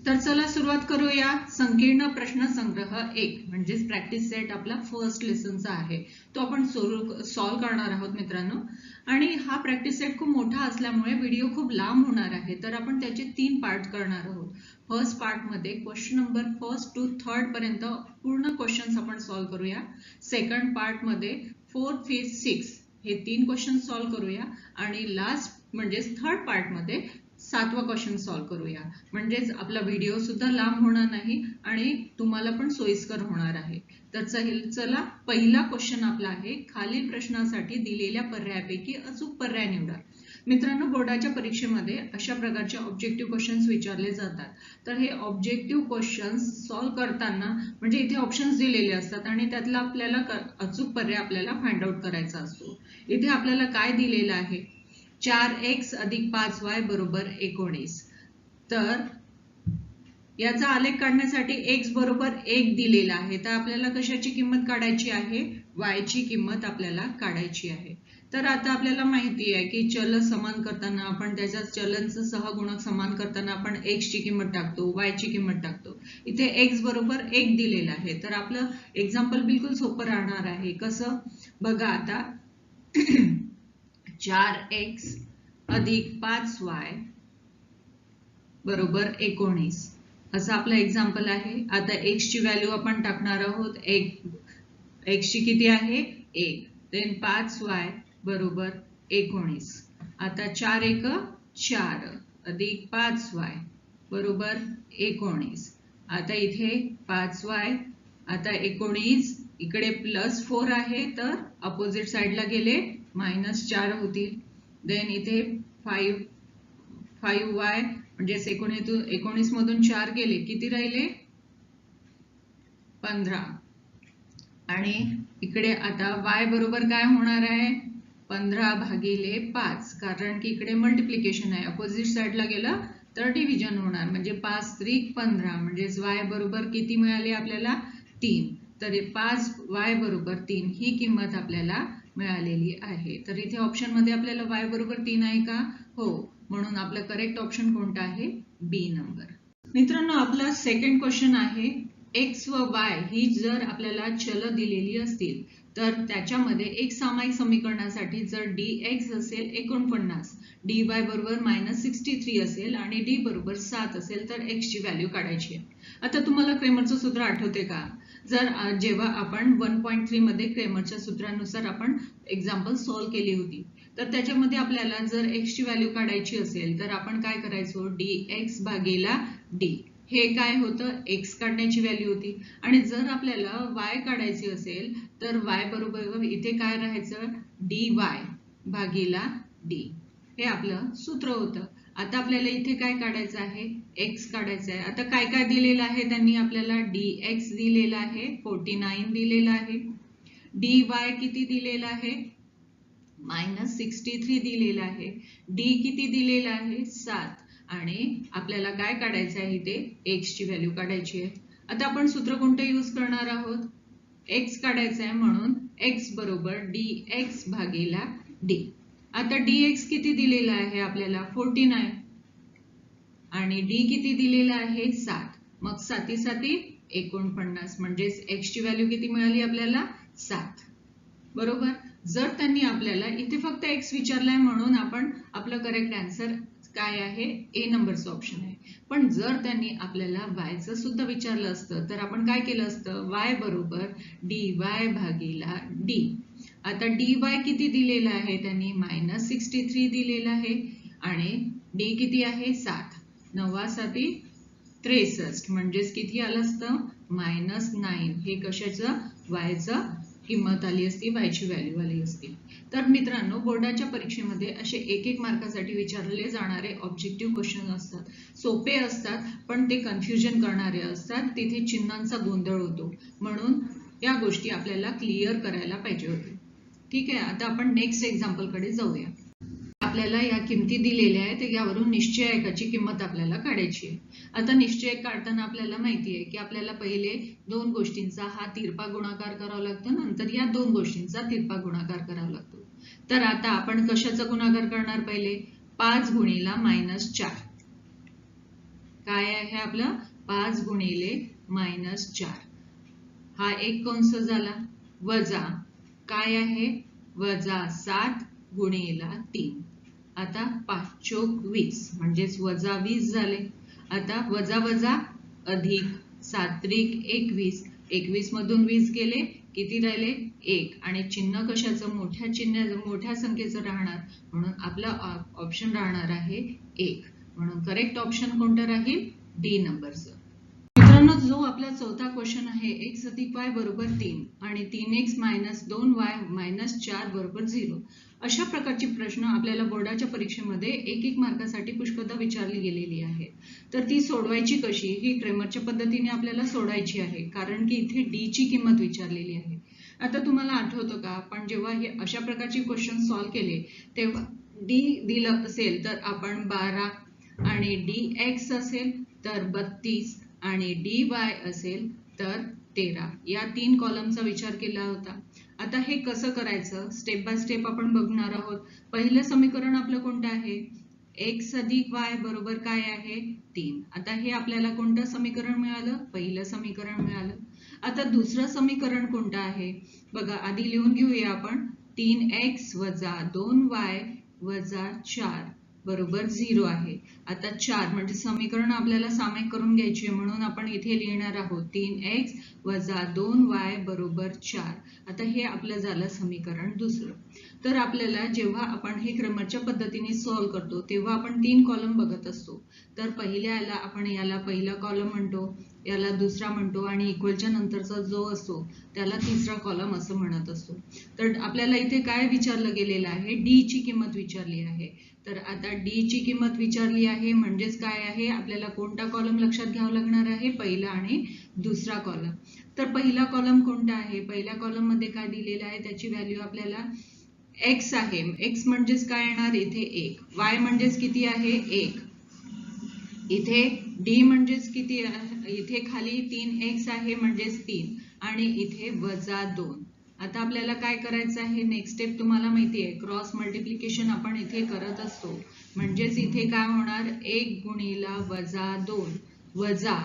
तर चला सुरुवात करूया. संकीर्ण प्रश्न संग्रह 1 म्हणजेच प्रॅक्टिस सेट आपला फर्स्ट लेसनचा आहे, तो आपण सॉल्व करणार आहोत मित्रांनो. आणि हा प्रॅक्टिस सेट खूप मोठा असल्यामुळे व्हिडिओ खूप लांब होणार आहे, तर आपण त्याचे 3 पार्ट करणार आहोत. फर्स्ट पार्ट मध्ये क्वेश्चन नंबर 1 to 3 पर्यंत पूर्ण क्वेश्चन्स आपण सॉल्व करूया. सेकंड पार्ट मध्ये 4, 5, 6 हे 3 क्वेश्चन सॉल्व करूया आणि लास्ट म्हणजे थर्ड पार्ट मध्ये 7वा क्वेश्चन सॉल्व करूया. म्हणजेच आपला व्हिडिओ सुद्धा लांब होणार नाही आणि तुम्हाला पण सोयीस्कर होणार आहे. तर चला पहिला क्वेश्चन आपला आहे, खालील प्रश्नासाठी दिलेल्या पर्यायापैकी अचूक पर्याय निवडा. मित्रांनो, बोर्डाच्या परीक्षेमध्ये अशा प्रकारचे ऑब्जेक्टिव्ह क्वेश्चन्स विचारले जातात. तर हे ऑब्जेक्टिव्ह क्वेश्चन्स सॉल्व करताना म्हणजे इथे ऑप्शन्स दिलेले असतात आणि त्यातला आपल्याला अचूक पर्याय आपल्याला फाइंड आउट करायचा असतो. इथे आपल्याला काय दिलेलं आहे, 4x अधिक 5y बरोबर 19. तर याचा आलेख काढण्यासाठी x बरोबर 1 दिलेला आहे, तर आपल्याला कशाची किंमत काढायची आहे, y ची किंमत आपल्याला काढायची आहे. तर आता आपल्याला माहिती आहे की चल समान करताना आपण त्याच्या चलांचं सहगुणक समान करताना आपण x ची किंमत टाकतो, y ची किंमत टाकतो. इथे x बरोबर 1 दिलेला आहे, तर आपलं एक्झाम्पल बिलकुल सोपं राहणार आहे. कसं बघा आता 4x अधिक 5y बरोबर 19 असं आपलं एक्झाम्पल आहे. आता x ची व्हॅल्यू आपण टाकणार आहोत. x ची किती आहे 1, देन 5y बरोबर 19. आता 4 1 4 अधिक 5y बरोबर 19. आता इथे 5y, आता 19 इकडे +4 आहे, तर अपोजिट साइडला गेले -4 होतील. देन इथे 5y म्हणजे 19 मधून 4 गेले, किती राहिले 15. आणि इकडे आता y बरोबर काय होणार आहे 15 भागिले 5, कारण की इकडे मल्टिप्लिकेशन आहे, अपोजिट साइडला गेला तर डिव्हिजन होणार, म्हणजे 5 3 15 म्हणजे y बरोबर किती मिळाले आपल्याला 3. तर 5y बरोबर 3 ही किंमत आपल्याला मिळालेली आहे. तर इथे ऑप्शन मध्ये आपल्याला y बरोबर 3 आहे का, हो, म्हणून आपलं करेक्ट ऑप्शन कोणता आहे, बी नंबर. मित्रांनो, आपला सेकंड क्वेश्चन आहे, x व y ही जर आपल्याला चल दिलेली असतील तर त्याच्यामध्ये एक सामायिक समीकरणासाठी जर dx असेल 49, dy बरोबर -63 असेल आणि d बरोबर 7 असेल तर x ची व्हॅल्यू काढायची आहे. आता तुम्हाला क्रेमरचं सूत्र आठवते का, जर जेव्हा आपण 1.3 मध्ये क्रेमरच्या सूत्रानुसार आपण एक्झाम्पल सॉल्व केली होती, तर त्याच्यामध्ये आपल्याला जर x ची व्हॅल्यू काढायची असेल तर आपण काय करायचो, dx भागेला d, हे काय होतं x काढण्याची व्हॅल्यू होती. आणि जर आपल्याला y काढायची असेल तर y बरोबर इथे काय राहायचं, dy भागेला d, हे आपलं सूत्र होतं. आता आपल्याला इथे काय काढायचं आहे, x काढायचं आहे. आता काय काय दिलेलं आहे त्यांनी आपल्याला, dx दिलेला आहे 49 दिलेला आहे, dy किती दिलेला आहे -63 दिलेला आहे, d किती दिलेला आहे 7, आणि आपल्याला काय काढायचं आहे इथे x ची व्हॅल्यू काढायची आहे. आता आपण सूत्र कोणते यूज करणार आहोत, x काढायचं आहे, म्हणून x बरोबर dx भागेला d. आता dx किती दिलेला आहे आपल्याला 49 आणि d किती दिलेला आहे 7, मग 7 7 49, म्हणजे x ची व्हॅल्यू किती मिळाली आपल्याला 7, बरोबर. जर त्यांनी आपल्याला इथे फक्त x विचारलाय म्हणून आपण आपलं करेक्ट आन्सर काय आहे, ए नंबरचं ऑप्शन आहे. पण जर त्यांनी आपल्याला y चं सुद्धा विचारलं असतं तर आपण काय केलं असतं, y बरोबर dy भागेला d. आता dy किती दिलेला आहे त्यांनी -63 दिलेला आहे आणि d किती आहे 7, 9 7 63, म्हणजेच किती आलं असतं -9. हे कशाचं, y चं किंमत आली असती, y ची व्हॅल्यू आली असती. तर मित्रांनो, बोर्डाच्या परीक्षेमध्ये असे 1-1 मार्कासाठी विचारले जाणारे ऑब्जेक्टिव्ह क्वेश्चन असतात. सोपे असतात पण ते कन्फ्युजन करणारे असतात, तिथे चिन्हांचा गोंधळ होतो, म्हणून या गोष्टी आपल्याला क्लिअर करायला पाहिजे होते. ठीक आहे, आता आपण नेक्स्ट एक्झाम्पल कडे जाऊया. आपल्याला या किमती दिलेल्या आहेत, यावरून निश्चयाची किंमत आपल्याला काढायची आहे. आता निश्चय काढताना आपल्याला माहिती आहे की आपल्याला पहिले 2 गोष्टींचा हा तिरपा गुणाकार करावा लागतो, नंतर या 2 गोष्टींचा तिरपा गुणाकार करावा लागतो. तर आता आपण कशाचा गुणाकार करणार, पहिले 5 गुणिला -4, काय आहे आपलं 5 गुणिले -4 हा एक कंस झाला वजा काय आहे -7 गुणिले 3 आता 5 चोक 20 म्हणजेच -20 झाले. आता वजा वजा अधिक 7 त्रिक 21 21 मधून 20 गेले किती राहिले 1 आणि चिन्ह कशाचं मोठ्या संख्येचं राहणार म्हणून आपला ऑप्शन राहणार आहे 1 म्हणून करेक्ट ऑप्शन कोणतं राहील डी नंबरचं. मित्रांनो जो आपला चौथा क्वेश्चन आहे x अधिक y बरोबर 3 आणि 3x - 2y - 4 बरोबर 0 अशा प्रकारचे प्रश्न आपल्याला बोर्डाच्या परीक्षेमध्ये एक मार्कासाठी पुष्कळदा विचारली गेलेली आहे. तर ती सोडवायची कशी ही क्रेमरच्या पद्धतीने आपल्याला सोडायची आहे कारण की इथे d ची किंमत विचारलेली आहे. आता तुम्हाला आठवतं का आपण जेव्हा हे अशा प्रकारचे क्वेश्चन सॉल्व्ह केले तेव्हा d दिलं असेल तर आपण 12 आणि dx असेल तर 32 आणि dy असेल तर 13 या 3 कॉलमचा विचार केला होता. आता हे कसं करायचं स्टेप बाय स्टेप आपण बघणार आहोत. पहिलं समीकरण आपलं कोणतं आहे x अधिक y बरोबर काय आहे 3. आता हे आपल्याला कोणतं समीकरण मिळालं पहिलं समीकरण मिळालं. आता दुसरं समीकरण कोणतं आहे बघा आधी लिहून घेऊया आपण 3x - 2y - 4 बरोबर 0 आहे. आता 4 म्हणजे समीकरण आपल्याला सामायिक करून घ्यायची आहे म्हणून आपण इथे लिहिणार आहोत 3x - 2y बरोबर 4. आता हे आपलं झालं समीकरण दुसरं. तर आपल्याला जेव्हा आपण हे क्रमरच्या पद्धतीने सॉल्व्ह करतो तेव्हा आपण 3 कॉलम बघत असतो. तर पहिल्याला आपण याला पहिला कॉलम म्हणतो याला दुसरा म्हणतो आणि इक्वलच्या नंतरचा जो असतो त्याला तिसरा कॉलम असं म्हणत असतो. तर आपल्याला इथे काय विचारलं गेलेलं आहे d ची किंमत विचारली आहे. तर आता d ची किंमत विचारली आहे म्हणजेच काय आहे आपल्याला कोणता कॉलम लक्षात घ्यावा लागणार आहे पहिला आणि दुसरा कॉलम. तर पहिला कॉलम कोणता आहे पहिल्या कॉलम मध्ये काय दिलेलं आहे त्याची व्हॅल्यू आपल्याला x आहे. x म्हणजेच काय येणार इथे 1 y म्हणजेच किती आहे 1 इथे d म्हणजेच किती इथे खाली 3x आहे म्हणजेच 3 आणि इथे -2. आता आपल्याला काय करायचं आहे नेक्स्ट स्टेप तुम्हाला माहिती आहे क्रॉस मल्टिप्लिकेशन आपण इथे करत असतो म्हणजेच इथे काय होणार 1 गुणिला -2 वजा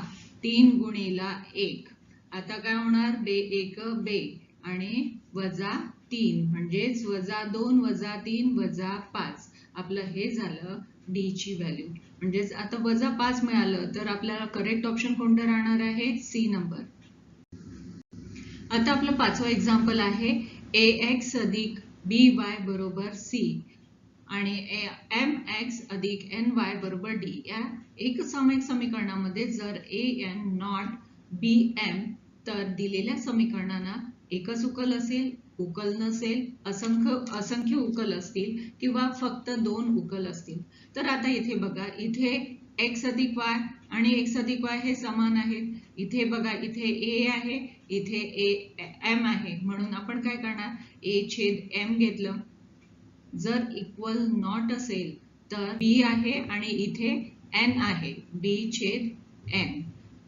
3 गुणिला 1 आता काय होणार बे 1 बे आणि -3 म्हणजेच -2 -3 -5 आपलं हे झालं d ची व्हॅल्यू म्हणजेच आता -5 मिळालं तर आपल्याला करेक्ट ऑप्शन कोणतं राहणार आहे सी नंबर. आता आपलं पाचवं एक्झाम्पल आहे ax अधिक by बरोबर c आणि mx अधिक ny बरोबर d. या एक सामायिक समीकरणामध्ये जर an नॉट bm तर दिलेल्या समीकरणांना एकच उकल असेल उकल नसेल असंख्य उकल असतील किंवा फक्त 2 उकल असतील. तर आता इथे बघा इथे x अधिक y आणि x अधिक y हे समान आहेत. इथे बघा इथे a आहे इथे m आहे म्हणून आपण काय करणार a छेद m घेतलं. जर इक्वल नॉट असेल तर b आहे आणि इथे n आहे b छेद n.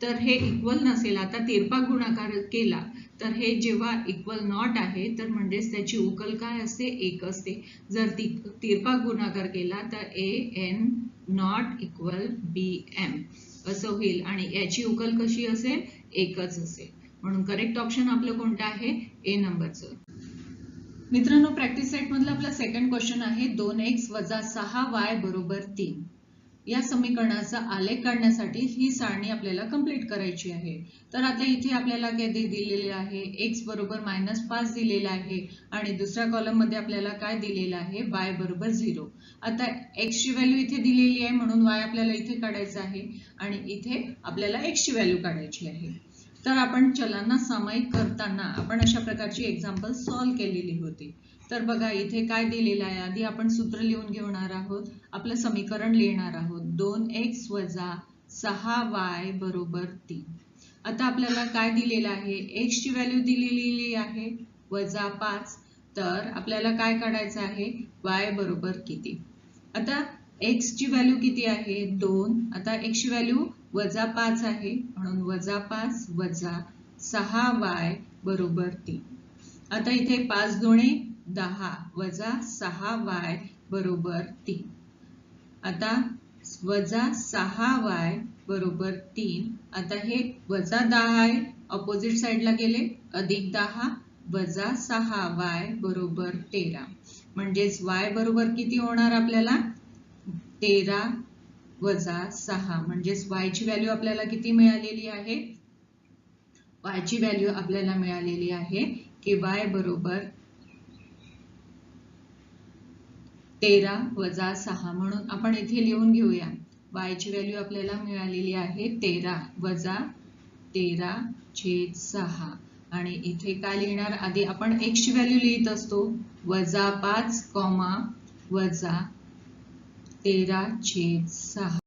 तर हे इक्वल नसेल आता तिरपा गुणाकार केला तर हे जेव्हा इक्वल नॉट आहे तर म्हणजेच त्याची उकल काय असते 1 असते. जर तिरपा गुणाकार केला तर an नॉट इक्वल bm असं होईल आणि याची उकल कशी असेल 1च असेल म्हणून करेक्ट ऑप्शन आपलं कोणतं आहे ए नंबरचं. मित्रांनो प्रॅक्टिस सेट मधला आपला सेकंड क्वेश्चन आहे 2x - 6y बरोबर 3. या समीकरणाचा आलेख काढण्यासाठी ही सारणी आपल्याला कंप्लीट करायची आहे. तर आता इथे आपल्याला काय दिलेले आहे x बरोबर -5 दिलेला आहे आणि दुसऱ्या कॉलम मध्ये आपल्याला काय दिलेलं आहे y बरोबर 0. आता x ची व्हॅल्यू इथे दिलेली आहे म्हणून y आपल्याला इथे काढायचं आहे आणि इथे आपल्याला x ची व्हॅल्यू काढायची आहे. तर आपण चलांना सामायिक करताना आपण अशा प्रकारची एक्झाम्पल सॉल्व्ह केलेली होती. तर बघा इथे काय दिलेलं आहे आधी आपण सूत्र लिहून घेणार आहोत आपलं समीकरण लिहिणार आहोत 2x - 6y बरोबर 3. आता आपल्याला काय दिलेलं आहे x ची व्हॅल्यू दिलेली आहे -5 तर आपल्याला काय काढायचं आहे y बरोबर किती. आता x ची व्हॅल्यू किती आहे 2 आता x ची व्हॅल्यू -5 आहे म्हणून -5 वजा 6y बरोबर 3. आता इथे 5 दुणे 10 वजा 6y बरोबर 3. आता वजा 6y बरोबर 3. आता हे वजा 10 आहे, ऑपोजिट साइडला गेले, अधिक 10 वजा 6y बरोबर 13. म्हणजेच y बरोबर किती होणार आपल्याला? 13 वजा 6. म्हणजेच y ची व्हॅल्यू आपल्याला किती मिळालेली आहे? y ची व्हॅल्यू आपल्याला मिळालेली आहे की y बरोबर 13 वजा 6. म्हणून आपण इथे लिहून घेऊया. y ची व्हॅल्यू आपल्याला मिळालेली आहे 13 वजा 13/6. आणि इथे काय लिहिणार? आधी आपण x ची व्हॅल्यू लिहित असतो, वजा 5, वजा 13/6.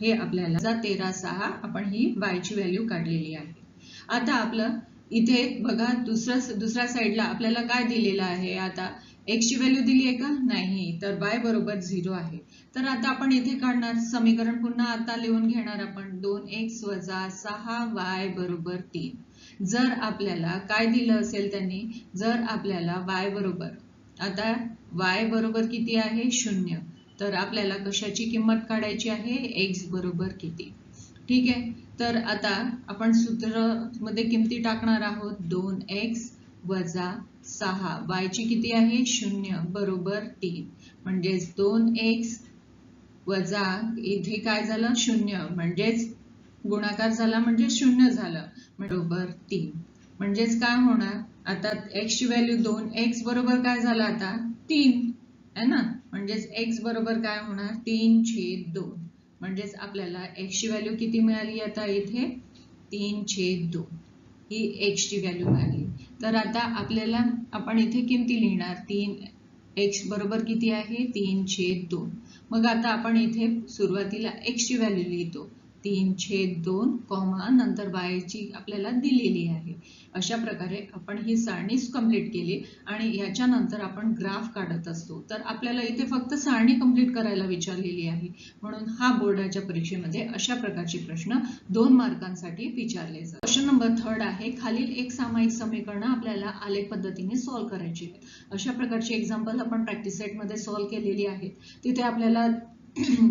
हे आपल्याला वजा 13/6 आपण ही y ची व्हॅल्यू काढलेली आहे. आता आपलं इथे बघा दुसऱ्या साइडला आपल्याला काय दिलेलं आहे? आता x ची व्हॅल्यू दिली आहे का? नाही, तर y बरोबर 0 आहे. तर आता आपण इथे काढणार समीकरण, पुन्हा आता लिहून घेणार आपण 2x वजा 6y बरोबर 3. जर आपल्याला काय दिलं असेल त्यांनी, जर आपल्याला y बरोबर, आता y बरोबर किती आहे? 0. तर आपल्याला कशाची किंमत काढायची आहे? x बरोबर किती. ठीक आहे, तर आता आपण सूत्र मध्ये किमती टाकणार आहोत. 2x वजा 6, y ची किती आहे? 0 बरोबर 3. म्हणजेच 2x वजा इथे काय झालं? 0, म्हणजेच गुणाकार झाला म्हणजे 0 झालं, बरोबर 3. म्हणजेच काय होणार? आता x ची व्हॅल्यू 2x बरोबर काय झालं आता? 3 आहे ना. म्हणजेच x बरोबर काय होणार? 3/2. म्हणजेच आपल्याला x ची व्हॅल्यू किती मिळाली? आता इथे 3/2 ही x ची व्हॅल्यू मिळाली. तर आता आपल्याला आपण इथे किमती लिहिणार. 3x बरोबर किती आहे? 3/2. मग आता आपण इथे सुरुवातीला x ची व्हॅल्यू लिहितो 3/2, नंतर y ची आपल्याला दिलेली आहे. अशा प्रकारे आपण ही सारणी कंप्लीट केली आणि याच्या नंतर आपण ग्राफ काढत असतो. तर आपल्याला इथे फक्त सारणी कंप्लीट करायला विचारलेली आहे, म्हणून हा बोर्डाच्या परीक्षेमध्ये अशा प्रकारचे प्रश्न 2 मार्कांसाठी विचारले जातात. क्वेश्चन नंबर 3 आहे, खालील एक सामायिक समीकरण आपल्याला आलेख पद्धतीने सॉल्व्ह करायची आहेत. अशा प्रकारचे एक्झाम्पल आपण प्रॅक्टिस सेट मध्ये सॉल्व्ह केलेली आहेत. तिथे आपल्याला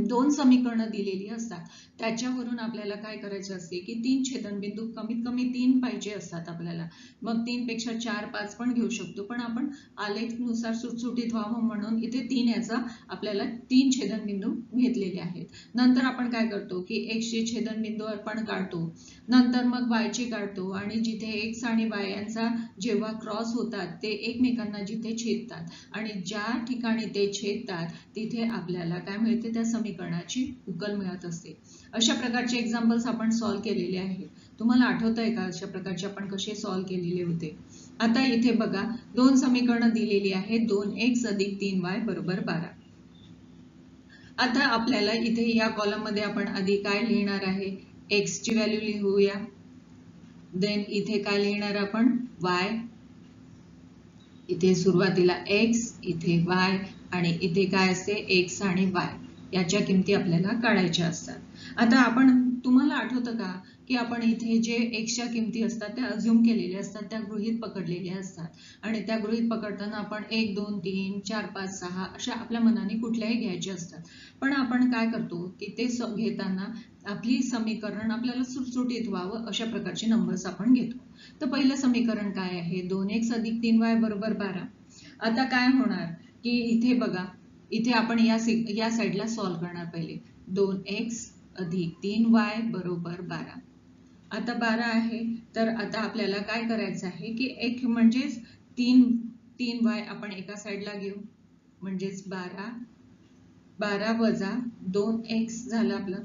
2 समीकरणं दिलेली असतात. त्याच्यावरून आपल्याला काय करायचं असते की 3 छेदनबिंदू कमीत कमी 3 पाहिजे असतात आपल्याला. मग 3 पेक्षा 4, 5 पण घेऊ शकतो, पण आपण आलेखनुसार सुटसुटीत व्हावं म्हणून इथे 3 याचा आपल्याला 3 छेदनबिंदू घेतलेले आहेत. नंतर आपण काय करतो की x चे छेदनबिंदू आपण काढतो, नंतर मग y चे काढतो, आणि जिथे x आणि y यांचा जेव्हा क्रॉस होतात ते एकमेकांना जिथे छेदतात आणि ज्या ठिकाणी ते छेदतात तिथे आपल्याला काय मिळते? त्या समीकरणाची उकल मिळत असते. अशा प्रकारचे एक्झाम्पल्स आपण सॉल्व्ह केलेले आहेत. तुम्हाला आठवत आहे का अशा प्रकारचे आपण कसे सॉल्व्ह केलेले होते? आता इथे बघा 2 समीकरणं दिलेली आहेत. 2x अधिक 3y बरोबर 12. आता आपल्याला इथे या कॉलम मध्ये आपण आधी काय लिहिणार आहे? x ची व्हॅल्यू लिहूया. देन इथे काय लिहिणार आपण? y. इथे सुरुवातीला x, इथे y, आणि इथे काय असते? x आणि y याच्या किमती आपल्याला काढायच्या असतात. आता तुम्हाला आठवतं का की आपण इथे जे x च्या किमती असतात त्या अज्युम केलेल्या असतात, त्या गृहीत पकडलेल्या असतात, आणि त्या गृहीत पकडताना आपण 1, 2, 3, 4, 5, 6 अशा आपल्या मनाने कुठल्याही घ्यायच्या असतात. पण आपण काय करतो की ते घेताना आपली समीकरण आपल्याला सुटसुटीत व्हावं अशा प्रकारचे नंबर्स आपण घेतो. तर पहिलं समीकरण काय आहे? 2x अधिक 3y बरोबर 12. आता काय होणार की इथे बघा, इथे आपण या साइडला सॉल्व्ह करणार. पहिले 2x अधिक 3y बरोबर 12. आता 12 आहे, तर आता आपल्याला काय करायचं आहे की एक म्हणजेच 3y आपण एका साइडला घेऊ, म्हणजेच 12 वजा 2x झालं आपलं.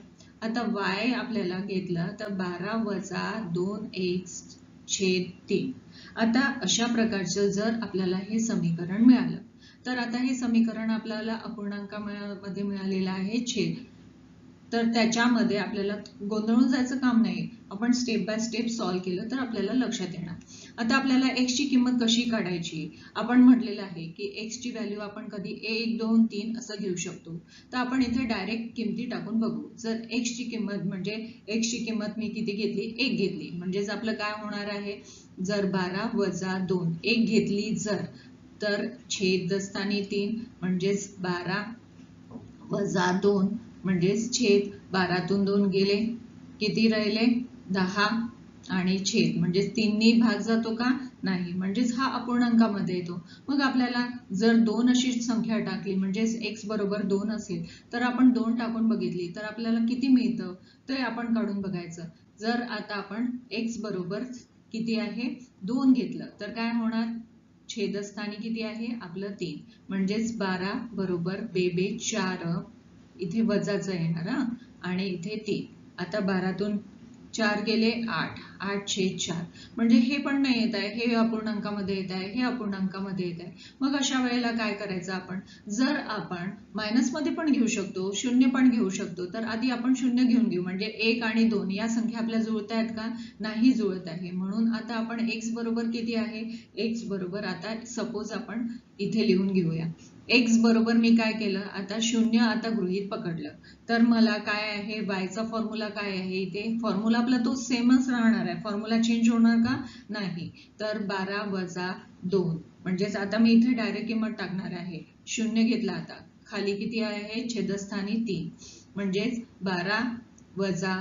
आता y आपल्याला घेतलं तर 12 वजा 2x/3. आता अशा प्रकारचं जर आपल्याला हे समीकरण मिळालं, तर आता हे समीकरण आपल्याला अपूर्णांकामध्ये मिळालेलं आहे छेद. तर त्याच्यामध्ये आपल्याला गोंधळून जायचं काम नाही, आपण स्टेप बाय स्टेप सॉल्व्ह केलं तर आपल्याला लक्षात येणार. आता आपल्याला x ची किंमत कशी काढायची? आपण म्हटलेलं आहे की x ची व्हॅल्यू आपण कधी 1, 2, 3 असं घेऊ शकतो. तर आपण इथे डायरेक्ट किमती टाकून बघू. जर x ची किंमत म्हणजे x ची किंमत मी किती घेतली? 1 घेतली, म्हणजेच आपलं काय होणार आहे? जर 12 वजा 2 1 घेतली जर, तर छेदस्थानी 3, म्हणजेच 12 वजा 2 म्हणजेच छेद. 12 तून 2 गेले, किती राहिले 10 आणि छेद म्हणजे 3 भाग जातो का नाही, म्हणजेच हा अपूर्णांकामध्ये येतो. मग आपल्याला जर 2 अशी संख्या टाकली म्हणजेच x बरोबर 2 असेल तर आपण 2 टाकून बघितली तर आपल्याला किती मिळतं ते आपण काढून बघायचं. जर आता आपण x बरोबर किती आहे 2 घेतलं तर काय होणार, छेदस्थानी किती आहे आपलं 3 म्हणजेच 12 बरोबर बेबे 4 इथे वजाचं येणार आणि इथे 3. आता 12तून 4 गेले 8, 8/4 म्हणजे हे पण नाही येत आहे, हे अपूर्णांकामध्ये येत आहे, हे अपूर्णांकामध्ये येत आहे. मग अशा वेळेला काय करायचं आपण, जर आपण मायनसमध्ये पण घेऊ शकतो, शून्य पण घेऊ शकतो, तर आधी आपण शून्य घेऊन घेऊ म्हणजे 1 आणि 2 या संख्या आपल्या जुळत आहेत का नाही जुळत आहे. म्हणून आता आपण x बरोबर किती आहे, x बरोबर आता सपोज आपण इथे लिहून घेऊया. x बरोबर मी काय केलं, आता शून्य आता गृहीत पकडलं तर मला काय आहे, y चा फॉर्म्युला काय आहे, इथे फॉर्म्युला आपला तो सेमच राहणार आहे, फॉर्म्युला चेंज होणार का नाही. तर 12 वजा 2 म्हणजेच आता मी इथे डायरेक्ट किंमत टाकणार आहे. शून्य घेतला, आता खाली किती आहे छेदस्थानी 3 म्हणजेच 12 वजा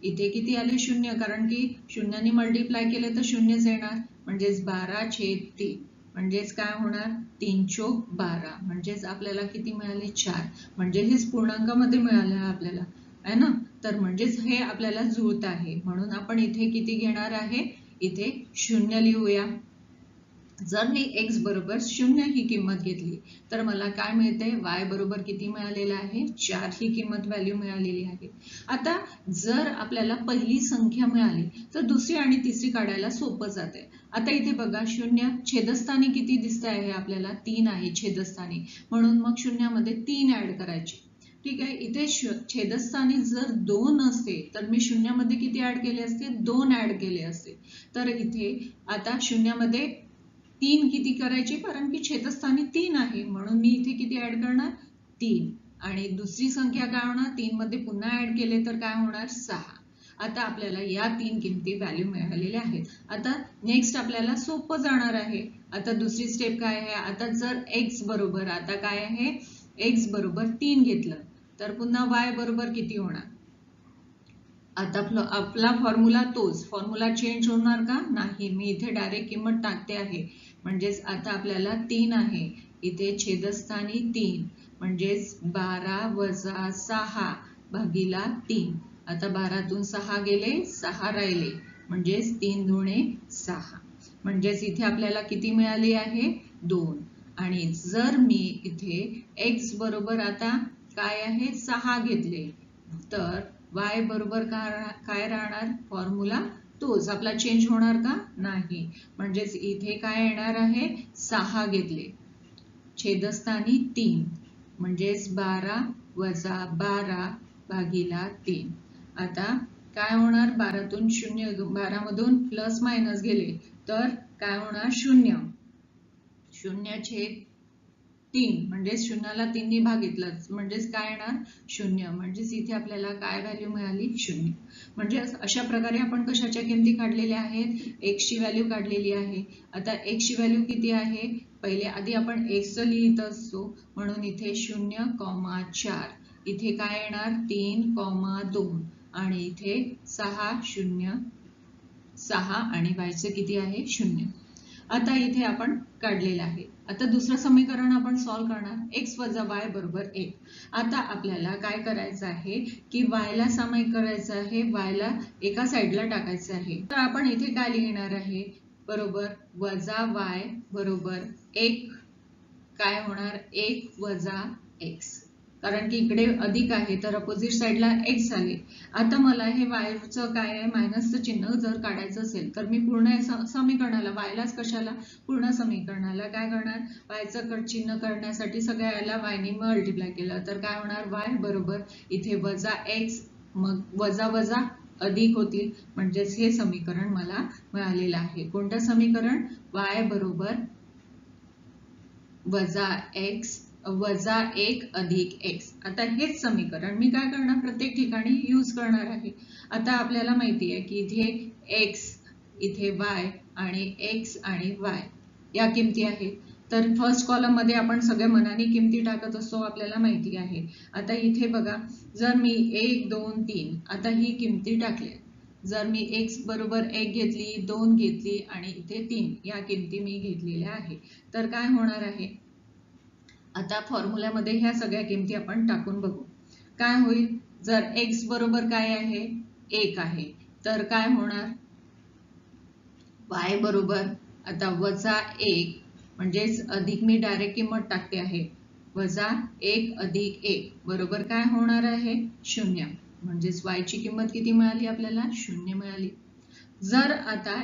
इथे किती आले शून्य, कारण की शून्याने मल्टिप्लाय केले तर शून्यच येणार म्हणजेच 12/3 म्हणजेच काय होणार 3 चोक 12 म्हणजेच आपल्याला किती मिळाले 4 म्हणजे हेच पूर्णांकामध्ये मिळालं आपल्याला आहे ना. तर म्हणजेच हे आपल्याला जुळत आहे म्हणून आपण इथे किती घेणार आहे, इथे 0 लिहूया. जर मी x बरोबर 0 ही किंमत घेतली तर मला काय मिळते, y बरोबर किती मिळालेलं आहे 4 ही किंमत व्हॅल्यू मिळालेली आहे. आता जर आपल्याला पहिली संख्या मिळाली तर दुसरी आणि तिसरी काढायला सोपं जाते. आता इथे बघा 0 छेदस्थानी किती दिसत आहे आपल्याला 3 आहे छेदस्थानी, म्हणून मग शून्यामध्ये 3 ऍड करायची. ठीक आहे, इथे छेदस्थानी जर 2 असते तर मी शून्यामध्ये किती ऍड केले असते 2 ऍड केले असते. तर इथे आता शून्यामध्ये 3 किती करायचे, कारण की छेदस्थानी 3 आहे म्हणून मी इथे किती ऍड करणार 3 आणि दुसरी संख्या काय होणार 3 मध्ये पुन्हा ऍड केले तर काय होणार 6. आता आपल्याला या 3 किमती व्हॅल्यू मिळालेल्या आहेत. आता नेक्स्ट आपल्याला सोपं जाणार आहे. आता दुसरी स्टेप काय आहे, आता जर x बरोबर आता काय आहे x बरोबर 3 घेतलं तर पुन्हा y बरोबर किती होणार. आता आपला फॉर्म्युला तोच, फॉर्म्युला चेंज होणार का नाही, मी इथे डायरेक्ट किंमत टाकते आहे म्हणजेच आता आपल्याला 3 आहे इथे छेदस्थानी 3 म्हणजेच 12 वजा 6 भागीला 3. आता 12तून 6 गेले 6 राहिले म्हणजेच 3 दुणे 6 म्हणजेच इथे आपल्याला किती मिळाली आहे 2. आणि जर मी इथे x बरोबर आता काय आहे 6 घेतले तर y बरोबर काय राहणार, फॉर्म्युला तोच आपला चेंज होणार का नाही. म्हणजेच इथे काय येणार आहे 6 घेतले छेदस्थानी 3 म्हणजेच 12 वजा 12 भागीला 3. आता काय होणार 12तून 12 मधून प्लस मायनस गेले तर काय होणार 0 0/3 म्हणजेच शून्याला 3 ने भागितलं म्हणजेच काय येणार 0 म्हणजेच इथे आपल्याला काय व्हॅल्यू मिळाली 0. म्हणजे अशा प्रकारे आपण कशाच्या किमती काढलेल्या आहेत, x ची व्हॅल्यू काढलेली आहे. आता x ची व्हॅल्यू किती आहे, पहिले आधी आपण x च लिहित असतो म्हणून इथे 0,4 इथे काय येणार 3,2 आणि इथे 6 आणि y चं किती आहे 0. आता इथे आपण काढलेलं आहे. आता दुसरं समीकरण आपण सॉल्व्ह करणार x वजा y बरोबर 1. आता आपल्याला काय करायचं आहे की y ला सामायिक करायचं आहे, y ला एका साईडला टाकायचं आहे. तर आपण इथे काय लिहिणार आहे बरोबर वजा y बरोबर 1 काय होणार 1 वजा x, कारण की इकडे अधिक आहे तर अपोजिट साइडला x आले. आता मला हे y चं काय आहे मायनसचं चिन्ह जर काढायचं असेल तर मी पूर्ण समीकरणाला y लाच कशाला पूर्ण समीकरणाला काय करणार y चं चिन्ह करण्यासाठी सगळ्या याला y ने मल्टिप्लाय केलं तर काय होणार y बरोबर इथे वजा x मग वजा वजा अधिक होतील म्हणजेच हे समीकरण मला मिळालेलं आहे. कोणतं समीकरण y बरोबर वजा x वजा 1 अधिक x. आता हेच समीकरण मी काय करणार प्रत्येक ठिकाणी यूज करणार आहे. आता आपल्याला माहिती आहे की इथे x इथे y आणि x आणि y या किमती आहेत तर फर्स्ट कॉलम मध्ये आपण सगळ्या मनाने किमती टाकत असतो, आपल्याला माहिती आहे. आता इथे बघा, जर मी 1 2 3 आता ही किमती टाकल्या, जर मी x बरोबर 1 घेतली, 2 घेतली आणि इथे 3 या किमती मी घेतलेल्या आहे, तर काय होणार आहे? आता फॉर्म्युल्यामध्ये ह्या सगळ्या किमती आपण टाकून बघू. काय होईल? जर x बरोबर काय आहे? 1 आहे, तर काय होणार? y बरोबर आता -1 म्हणजेच अधिक, मी डायरेक्ट किंमत टाकते आहे, -1 अधिक 1 बरोबर काय होणार आहे? 0. म्हणजेच y ची किंमत किती मिळाली आपल्याला? 0 मिळाली. जर आता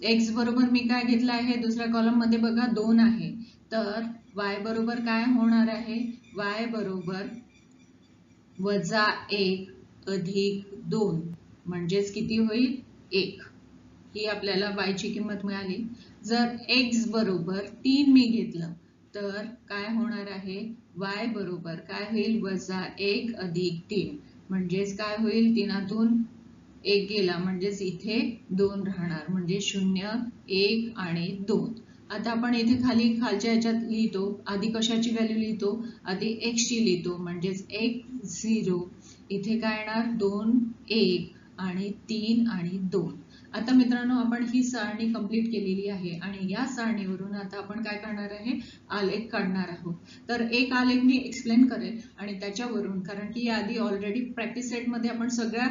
x बरोबर मी काय घेतलं आहे? दुसऱ्या कॉलम मध्ये बघा 2 आहे, तर y बरोबर काय होणार आहे? y बरोबर -1 अधिक 2 म्हणजेच किती होईल? 1. ही आपल्याला y ची किंमत मिळाली. जर x बरोबर 3 मी घेतलं, तर काय होणार आहे? y बरोबर काय होईल? -1 अधिक 3 म्हणजेच काय होईल? 3तून 1 गेला म्हणजेच इथे 2 राहणार, म्हणजे 0 1 आणि 2. आता आपण इथे खालच्या ह्याच्यात लिहितो, आधी कशाची व्हॅल्यू लिहितो? आधी x ची लिहितो, म्हणजेच 1 0, इथे काय येणार? 2 1 आणि 3 आणि 2. आता मित्रांनो, आपण ही सारणी कंप्लीट केलेली आहे आणि या सारणीवरून आता आपण काय करणार आहे? आलेख काढणार आहोत. तर एक आलेख मी एक्सप्लेन करेल आणि त्याच्यावरून, कारण की याआधी ऑलरेडी प्रॅक्टिस सेट मध्ये आपण सगळ्या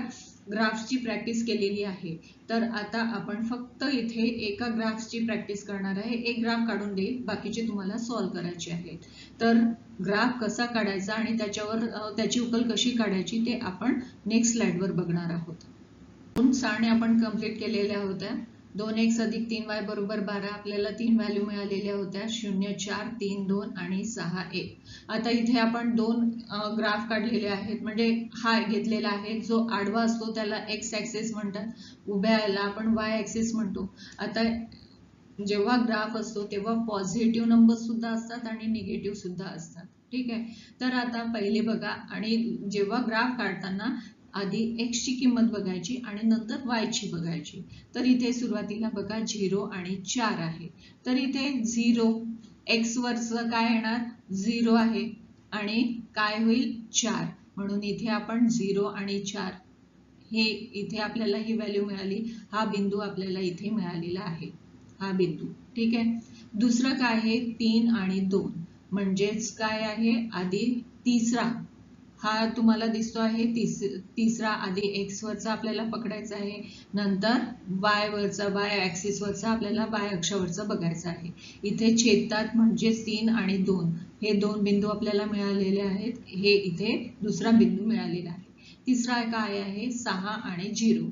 ग्राफ्सची प्रॅक्टिस केलेली आहे, तर आता आपण फक्त इथे एका ग्राफ्सची प्रॅक्टिस करणार आहे. एक ग्राफ काढून देईल, बाकीचे तुम्हाला सॉल्व्ह करायचे आहेत. तर ग्राफ कसा काढायचा आणि त्याच्यावर त्याची उकल कशी काढायची ते आपण नेक्स्ट स्लाइडवर बघणार आहोत. दोन सारण्या आपण कंप्लीट केलेल्या होत्या. 2x अधिक 3y बरोबर 12 आपल्याला 3 व्हॅल्यू मिळालेल्या होत्या, 0 4 3 2 आणि 6 1. आता इथे आपण दोन ग्राफ काढलेले आहेत, म्हणजे हा घेतलेला आहे, जो आडवा असतो त्याला x ऍक्सिस म्हणतात, उभ्या याला आपण y ऍक्सिस म्हणतो. आता जेव्हा ग्राफ असतो तेव्हा पॉझिटिव्ह नंबर सुद्धा असतात आणि निगेटिव्ह सुद्धा असतात. ठीक आहे, तर आता पहिले बघा, आणि जेव्हा ग्राफ काढताना आधी x ची किंमत बघायची आणि नंतर y ची बघायची. तर इथे सुरुवातीला बघा 0 आणि 4 आहे, तर इथे 0 x वरचं काय येणार? 0 आहे आणि काय होईल? 4, म्हणून इथे आपण 0 आणि 4 हे इथे आपल्याला ही व्हॅल्यू मिळाली. हा बिंदू आपल्याला इथे मिळालेला आहे, हा बिंदू. ठीक आहे, दुसरं काय आहे? 3 आणि 2 म्हणजेच काय आहे? आधी तिसरा, हा तुम्हाला दिसतो आहे तिसरा, आधी x वरचा आपल्याला पकडायचा आहे, नंतर y वरचा, y ऍक्सिस वरचा आपल्याला y अक्षावरचा बघायचा आहे. इथे छेदतात म्हणजेच 3 आणि 2 हे दोन बिंदू आपल्याला मिळालेले आहेत. हे इथे दुसरा बिंदू मिळालेला आहे. तिसरा काय आहे? 6 आणि 0,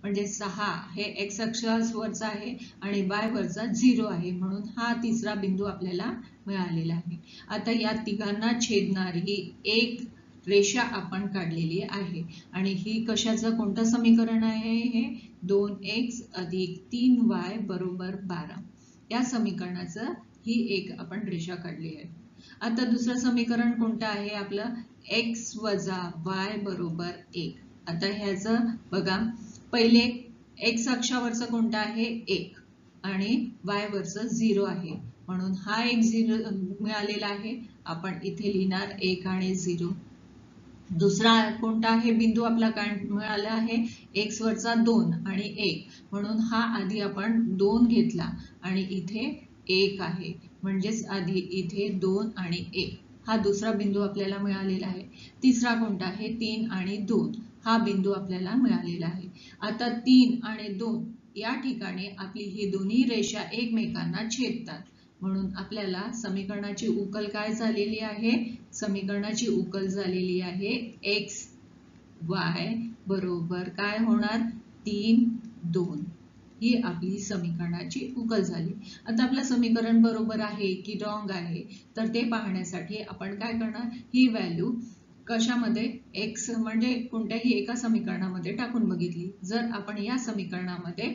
म्हणजे 6 हे x अक्षावरचा आहे आणि y वरचा 0 आहे, म्हणून हा तिसरा बिंदू आपल्याला मिळालेला आहे. आता या तिघांना छेदणारी एक रेषा आपण काढलेली आहे आणि ही कशाचं, कोणतं समीकरण आहे? हे 2x अधिक 3y बरोबर 12 या समीकरणाचं ही एक आपण रेषा काढली आहे. आता दुसरं समीकरण कोणतं आहे आपलं? x वजा y बरोबर 1. आता ह्याचं बघा, पहिले x अक्षावरचं कोणतं आहे? 1 आणि y वरचं 0 आहे, म्हणून हा एक 0 मिळालेला आहे, आपण इथे लिहिणार 1 आणि 0. दुसरा कोणता आहे बिंदू आपला? काय मिळाला आहे? x वरचा 2 आणि 1, म्हणून हा आधी आपण 2 घेतला आणि इथे 1 आहे, म्हणजेच आधी इथे 2 आणि 1 हा दुसरा बिंदू आपल्याला मिळालेला आहे. तिसरा कोणता आहे? 3 आणि 2 हा बिंदू आपल्याला मिळालेला आहे. आता 3 आणि 2 या ठिकाणी आपली ही दोन्ही रेषा एकमेकांना छेदतात, म्हणून आपल्याला समीकरणाची उकल काय झालेली आहे? समीकरणाची उकल झालेली आहे x y बरोबर काय होणार? 3 2. ही आपली समीकरणाची उकल झाली. आता आपलं समीकरण बरोबर आहे की रॉंग आहे, तर ते पाहण्यासाठी आपण काय करणार? ही व्हॅल्यू कशामध्ये? x म्हणजे कोणत्याही एका समीकरणामध्ये टाकून बघितली. जर आपण या समीकरणामध्ये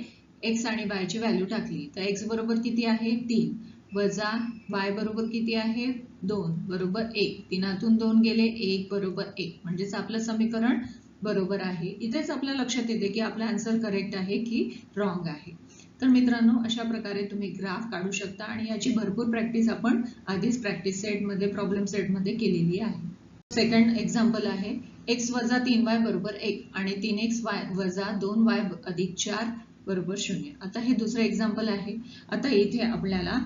x आणि y ची व्हॅल्यू टाकली, तर x बरोबर किती आहे? 3 वजा y बरोबर किती आहे? 2 बरोबर 1, 3तून 2 गेले, 1 बरोबर 1, म्हणजेच आपलं समीकरण बरोबर आहे. इथेच आपल्या लक्षात येते की आपला आन्सर करेक्ट आहे की रॉंग आहे. तर मित्रांनो, अशा प्रकारे तुम्ही ग्राफ काढू शकता आणि याची भरपूर प्रॅक्टिस आपण आधीच प्रॅक्टिस सेटमध्ये, प्रॉब्लेम सेटमध्ये केलेली आहे. सेकंड एक्झाम्पल आहे x वजा 3y बरोबर 1 आणि 3x वजा 2y अधिक 4 बरोबर 0. आता हे दुसरं एक्झाम्पल आहे. आता इथे आपल्याला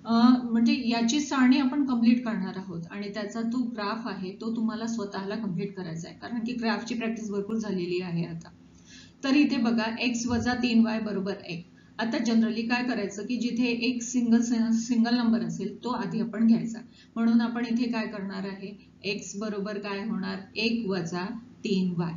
म्हणजे याची सारणी आपण कंप्लीट करणार आहोत आणि त्याचा जो ग्राफ आहे तो तुम्हाला स्वतःला कंप्लीट करायचा आहे, कारण की ग्राफची प्रॅक्टिस भरपूर झालेली आहे आता. तर इथे बघा x वजा 3y बरोबर 1. आता जनरली काय करायचं की जिथे एक सिंगल नंबर असेल तो आधी आपण घ्यायचा, म्हणून आपण इथे काय करणार आहे, x बरोबर काय होणार 1 वजा 3y.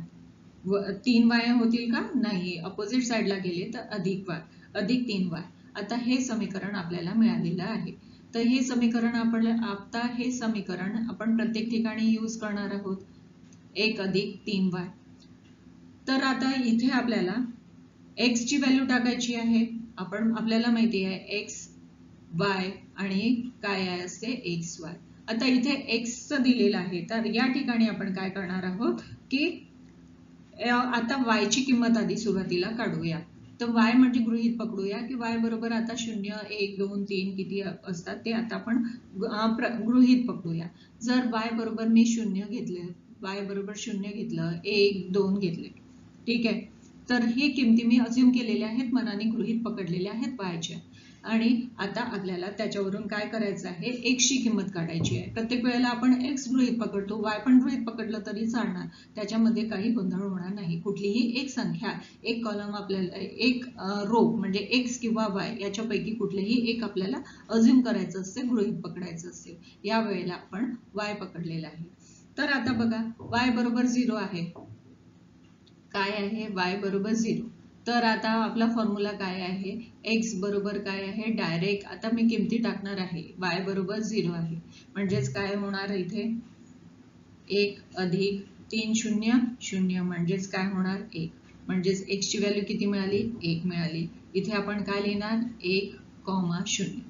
3y होतील का, नाही, अपोजिट साइडला गेले तर अधिक y अधिक 3y. आता हे समीकरण आपल्याला मिळालेलं आहे. तर हे समीकरण आपण प्रत्येक ठिकाणी यूज करणार आहोत, 1 अधिक 3y. तर आता इथे आपल्याला x ची व्हॅल्यू टाकायची आहे. आपल्याला माहिती आहे x y आणि काय असते xy. आता इथे x दिलेलं आहे, तर या ठिकाणी आपण काय करणार आहोत की आता y ची किंमत आधी सुरुवातीला काढूया. तर y म्हणजे गृहीत पकडूया की y बरोबर आता 0 1 2 3 किती असतात ते आता आपण गृहीत पकडूया. जर y बरोबर मी 0 घेतले, y बरोबर 0 घेतलं, 1 2 घेतले, ठीक आहे, तर हे किमती मी अज्युम केलेल्या आहेत, मनाने गृहीत पकडलेल्या आहेत y च्या. आणि आता आपल्याला त्याच्यावरून काय करायचं आहे, x ची किंमत काढायची आहे. प्रत्येक वेळेला आपण x गृहीत पकडतो, y पण गृहीत पकडलं तरी चालणार, त्याच्यामध्ये काही गोंधळ होणार नाही. कुठलीही एक संख्या, एक कॉलम आपल्याला, एक रो म्हणजे x किंवा y याच्यापैकी कुठलेही एक आपल्याला अज्युम करायचं असते, गृहीत पकडायचं असते. या वेळेला आपण y पकडलेला आहे. तर आता बघा y बरोबर 0 आहे. काय आहे, y बरोबर 0. तर आता आपला फॉर्म्युला काय आहे, x बरोबर काय आहे, डायरेक्ट आता मी किमती टाकणार आहे. y बरोबर 0 आहे, म्हणजेच काय होणार इथे 1 अधिक 3 0 0, म्हणजेच काय होणार 1, म्हणजेच x ची व्हॅल्यू किती मिळाली, 1 मिळाली. इथे आपण काय लिहिणार 1, 0.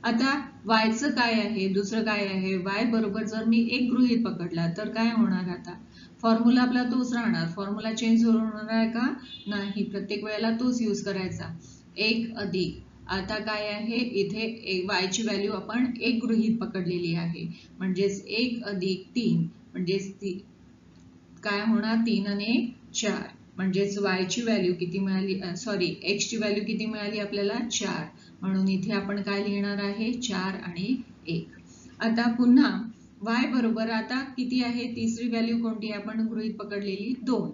आता y चं काय आहे, दुसरं काय आहे, y बरोबर जर मी 1 गृहीत पकडला तर काय होणार, आता फॉर्म्युला आपला तोच राहणार. फॉर्म्युला चेंज होणार आहे का, नाही, प्रत्येक वेळेला तोच यूज करायचा. 1 अधिक, आता काय आहे इथे y ची व्हॅल्यू आपण 1 गृहीत पकडलेली आहे, म्हणजेच 1 अधिक 3 म्हणजेच काय होणार 3 आणि 1 4, म्हणजेच y ची व्हॅल्यू किती मिळाली, सॉरी x ची व्हॅल्यू किती मिळाली आपल्याला 4, म्हणून इथे आपण काय लिहिणार आहे 4 आणि 1. आता पुन्हा y बरोबर आता किती आहे, तिसरी व्हॅल्यू कोणती आहे आपण गृहीत पकडलेली 2,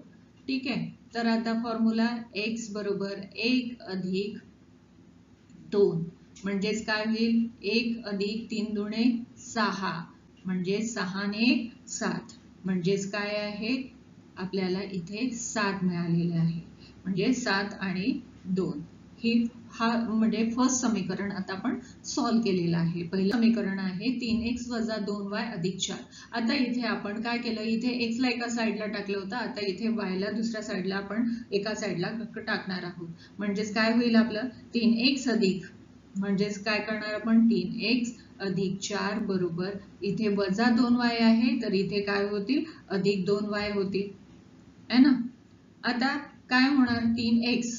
ठीक आहे. तर आता फॉर्म्युला x बरोबर 1 अधिक 2 म्हणजेच काय होईल 1 अधिक 3 दुणे 6, म्हणजे 6 ने 7, म्हणजेच काय आहे आपल्याला इथे 7 मिळालेले आहे, म्हणजे 7 आणि 2. हा म्हणजे फर्स्ट समीकरण आता आपण सॉल्व्ह केलेलं आहे. पहिलं समीकरण आहे 3x वजा 2y अधिक 4. आता इथे आपण काय केलं, इथे x ला एका साईडला टाकलं होतं, आता इथे y ला दुसऱ्या साईडला आपण एका साईडला टाकणार आहोत, म्हणजेच काय होईल आपलं 3x अधिक, म्हणजेच काय करणार आपण 3x अधिक 4 बरोबर इथे वजा 2y आहे, तर इथे काय होतील अधिक 2y होतील, है ना. आता काय होणार 3x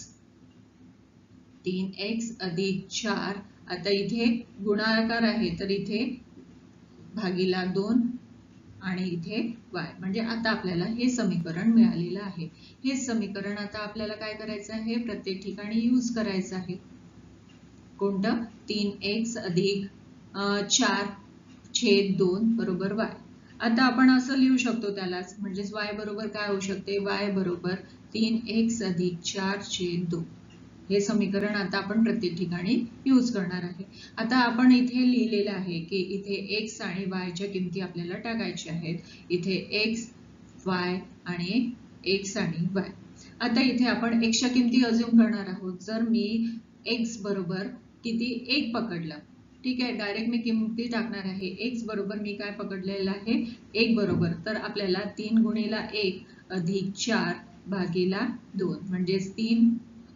अधिक 4, आता इथे गुणाकार आहे तर इथे भागीला 2 आणि इथे y, म्हणजे आता आपल्याला हे समीकरण मिळालेलं आहे. हे समीकरण आता आपल्याला काय करायचं आहे, प्रत्येक ठिकाणी यूज करायचं आहे. कोणतं, 3x अधिक 4 छेद 2 बरोबर y. आता आपण असं लिहू शकतो त्यालाच, म्हणजेच y बरोबर काय होऊ शकते, y बरोबर 3x अधिक 4 छेद 2. हे समीकरण आता आपण प्रत्येक ठिकाणी यूज करणार आहे. आता आपण इथे लिहिलेलं आहे की इथे x आणि y च्या किमती आपल्याला टाकायच्या आहेत. इथे x, y आणि x आणि y. आता इथे आपण x च्या किमती अज्युम करणार आहोत. जर मी x बरोबर किती 1 पकडलं, ठीक आहे, डायरेक्ट मी किमती टाकणार आहे. x बरोबर मी काय पकडलेलं आहे 1 बरोबर, तर आपल्याला 3 गुणिला 1 अधिक 4 भागीला 2, म्हणजेच 3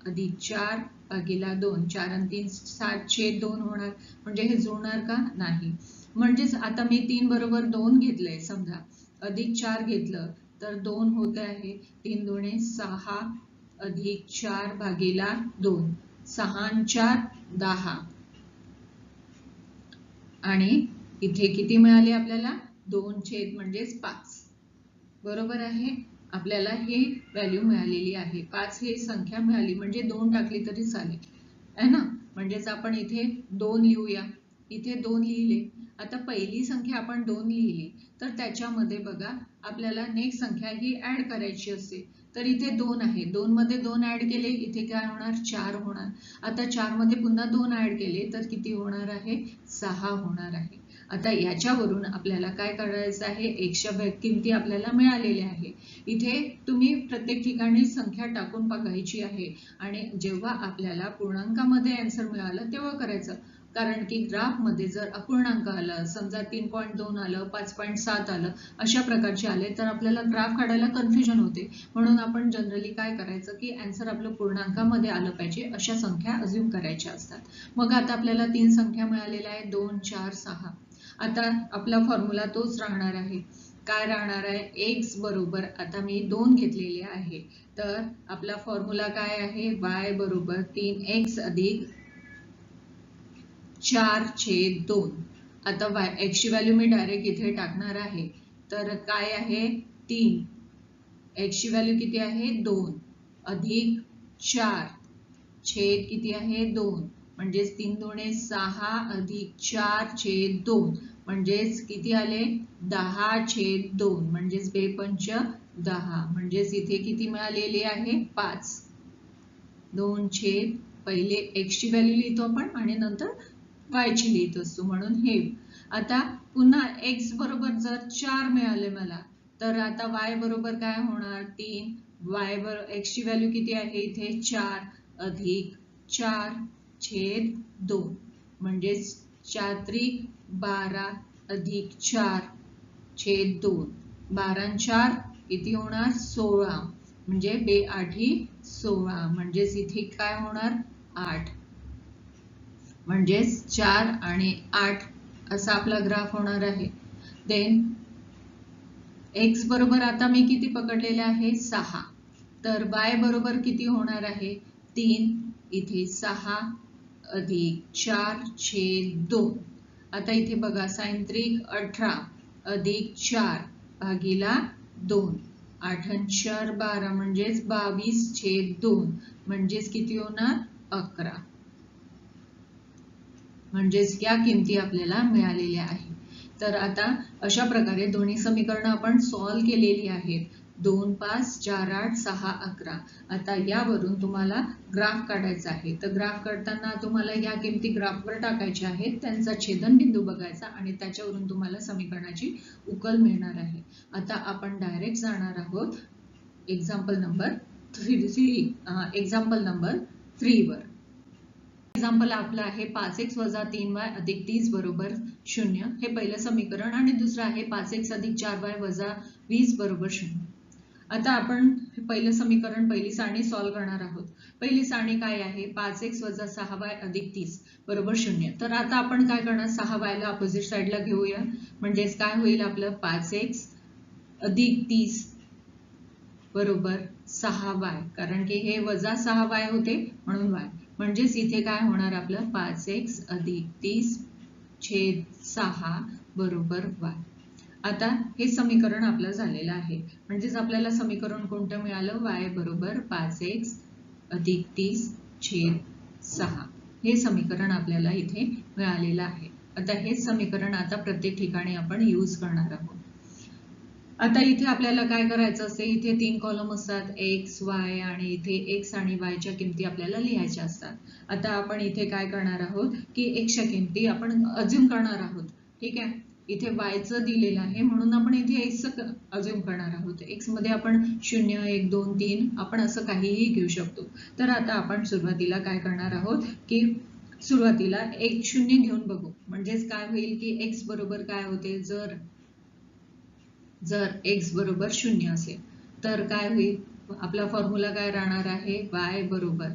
अधिक 4 भागीला 2, 4 आणि 3 7 छेद 2 होणार, म्हणजे हे जुळणार का, नाही. म्हणजेच आता मी 3 बरोबर 2 घेतलंय, समजा अधिक 4 घेतलं तर 2 होत आहे, 3 दुणे 6 अधिक 4 भागीला 2, 6 आणि 4 10 आणि इथे किती मिळाले आपल्याला 2 छेद म्हणजेच 5. बरोबर आहे. आपल्याला ही व्हॅल्यू मिळालेली आहे. 5 ही संख्या मिळाली म्हणजे 2 टाकली तरी चालेल है ना. म्हणजेच आपण इथे 2 लिहूया. इथे 2 लिहिले. आता पहिली संख्या आपण 2 लिहिली तर त्याच्यामध्ये बघा आपल्याला नेक्स्ट संख्या ही ऍड करायची असते. तर इथे 2 आहे. 2 मध्ये 2 ऍड केले इथे काय होणार 4 होणार. आता 4 मध्ये पुन्हा 2 ऍड केले तर किती होणार आहे 6 होणार आहे. आता याच्यावरून आपल्याला काय करायचं आहे एक्सच्या किमती आपल्याला मिळालेल्या आहे. इथे तुम्ही प्रत्येक ठिकाणी संख्या टाकून बघायची आहे आणि जेव्हा आपल्याला पूर्णांकामध्ये आन्सर मिळालं तेव्हा करायचं. कारण की ग्राफ मध्ये जर अपूर्णांक आलं समजा 3.2 आलं 5.7 आलं अशा प्रकारचे आले तर आपल्याला ग्राफ काढायला कन्फ्युजन होते. म्हणून आपण जनरली काय करायचं की आन्सर आपलं पूर्णांकामध्ये आलं पाहिजे अशा संख्या अज्युम करायच्या असतात. मग आता आपल्याला 3 संख्या मिळालेल्या आहे 2 4 6. आता आपला फॉर्म्युला तोच राहणार आहे. काय राहणार आहे x बरोबर आता मी 2 घेतलेले आहे तर आपला फॉर्म्युला काय आहे y बरोबर 3x अधिक 4/2. आता x ची व्हॅल्यू मी डायरेक्ट इथे टाकणार आहे. तर काय आहे 3. x ची व्हॅल्यू किती आहे 2 अधिक 4 छेद किती आहे 2 म्हणजेच 3 दुणे 6 अधिक 4/2 म्हणजेच किती आले 10/2 म्हणजेच 2 पंच 10 म्हणजेच इथे किती मिळालेली आहे 5. 2 छेद पहिले x ची व्हॅल्यू लिहितो आपण आणि नंतर y ची लिहित असतो म्हणून हे. आता पुन्हा x बरोबर जर 4 मिळाले मला तर आता y बरोबर काय होणार 3. y बरोबर x ची व्हॅल्यू किती आहे इथे 4 अधिक 4/2 म्हणजेच 4 12 अधिक 4/2 12 आणि 4 किती होणार 16 म्हणजे 2 8 16 म्हणजेच इथे काय होणार 8 म्हणजेच 4 आणि 8 असा आपला ग्राफ होणार आहे. देन x बरोबर आता मी किती पकडलेले आहे 6 तर y बरोबर किती होणार आहे 3 इथे 6 अधिक 4/2. आता इथे बघा साइन त्रिक 18 अधिक 4 भागीला 2 8 आणि 4 12 म्हणजेच 22/2 म्हणजेच किती होणार 11. म्हणजेच या किमती आपल्याला मिळालेल्या आहेत. तर आता अशा प्रकारे दोन्ही समीकरण आपण सॉल्व्ह केलेली आहेत. 2 5 4 8 6 11. आता यावरून तुम्हाला ग्राफ काढायचा आहे. तर ग्राफ काढताना तुम्हाला या किमती ग्राफवर टाकायच्या आहेत. त्यांचा छेदनबिंदू बघायचा आणि त्याच्यावरून तुम्हाला समीकरणाची उकल मिळणार आहे. आता आपण डायरेक्ट जाणार आहोत एक्झाम्पल नंबर 3 वर. एक्झाम्पल आपलं आहे 5x वजा 3y अधिक 30 बरोबर 0 हे पहिलं समीकरण आणि दुसरं आहे 5x अधिक 4y वजा 20 बरोबर 0. आता आपण पहिलं समीकरण पहिली सारणी सॉल्व्ह करणार आहोत. पहिली सारणी काय आहे 5x वजा 6y अधिक 30 बरोबर 0. तर आता आपण काय करणार 6y ला अपोजिट साइडला घेऊया म्हणजेच काय होईल आपलं 5x अधिक 30 बरोबर 6y कारण की हे वजा 6y होते म्हणून y म्हणजेच इथे काय होणार आपलं 5x अधिक 30 छेद 6 बरोबर y. आता हे समीकरण आपलं झालेलं आहे. म्हणजेच आपल्याला समीकरण कोणतं मिळालं y बरोबर 5x अधिक 30 छेद 6 हे समीकरण आपल्याला इथे मिळालेलं आहे. आता हे समीकरण आता प्रत्येक ठिकाणी आपण यूज करणार आहोत. आता इथे आपल्याला काय करायचं असते इथे 3 कॉलम असतात x y आणि इथे x आणि y च्या किमती आपल्याला लिहायच्या असतात. आता आपण इथे काय करणार आहोत की x च्या किमती आपण अज्युम करणार आहोत. ठीक आहे. इथे y चं दिलेलं आहे म्हणून आपण इथे x चं अज्युम करणार आहोत. x मध्ये आपण 0 1 2 3 आपण असं काहीही घेऊ शकतो. तर आता आपण सुरुवातीला काय करणार आहोत की सुरुवातीला 1 0 घेऊन बघू. म्हणजेच काय होईल की x बरोबर काय होते जर x बरोबर 0 असेल तर काय होईल आपला फॉर्म्युला काय राहणार आहे y बरोबर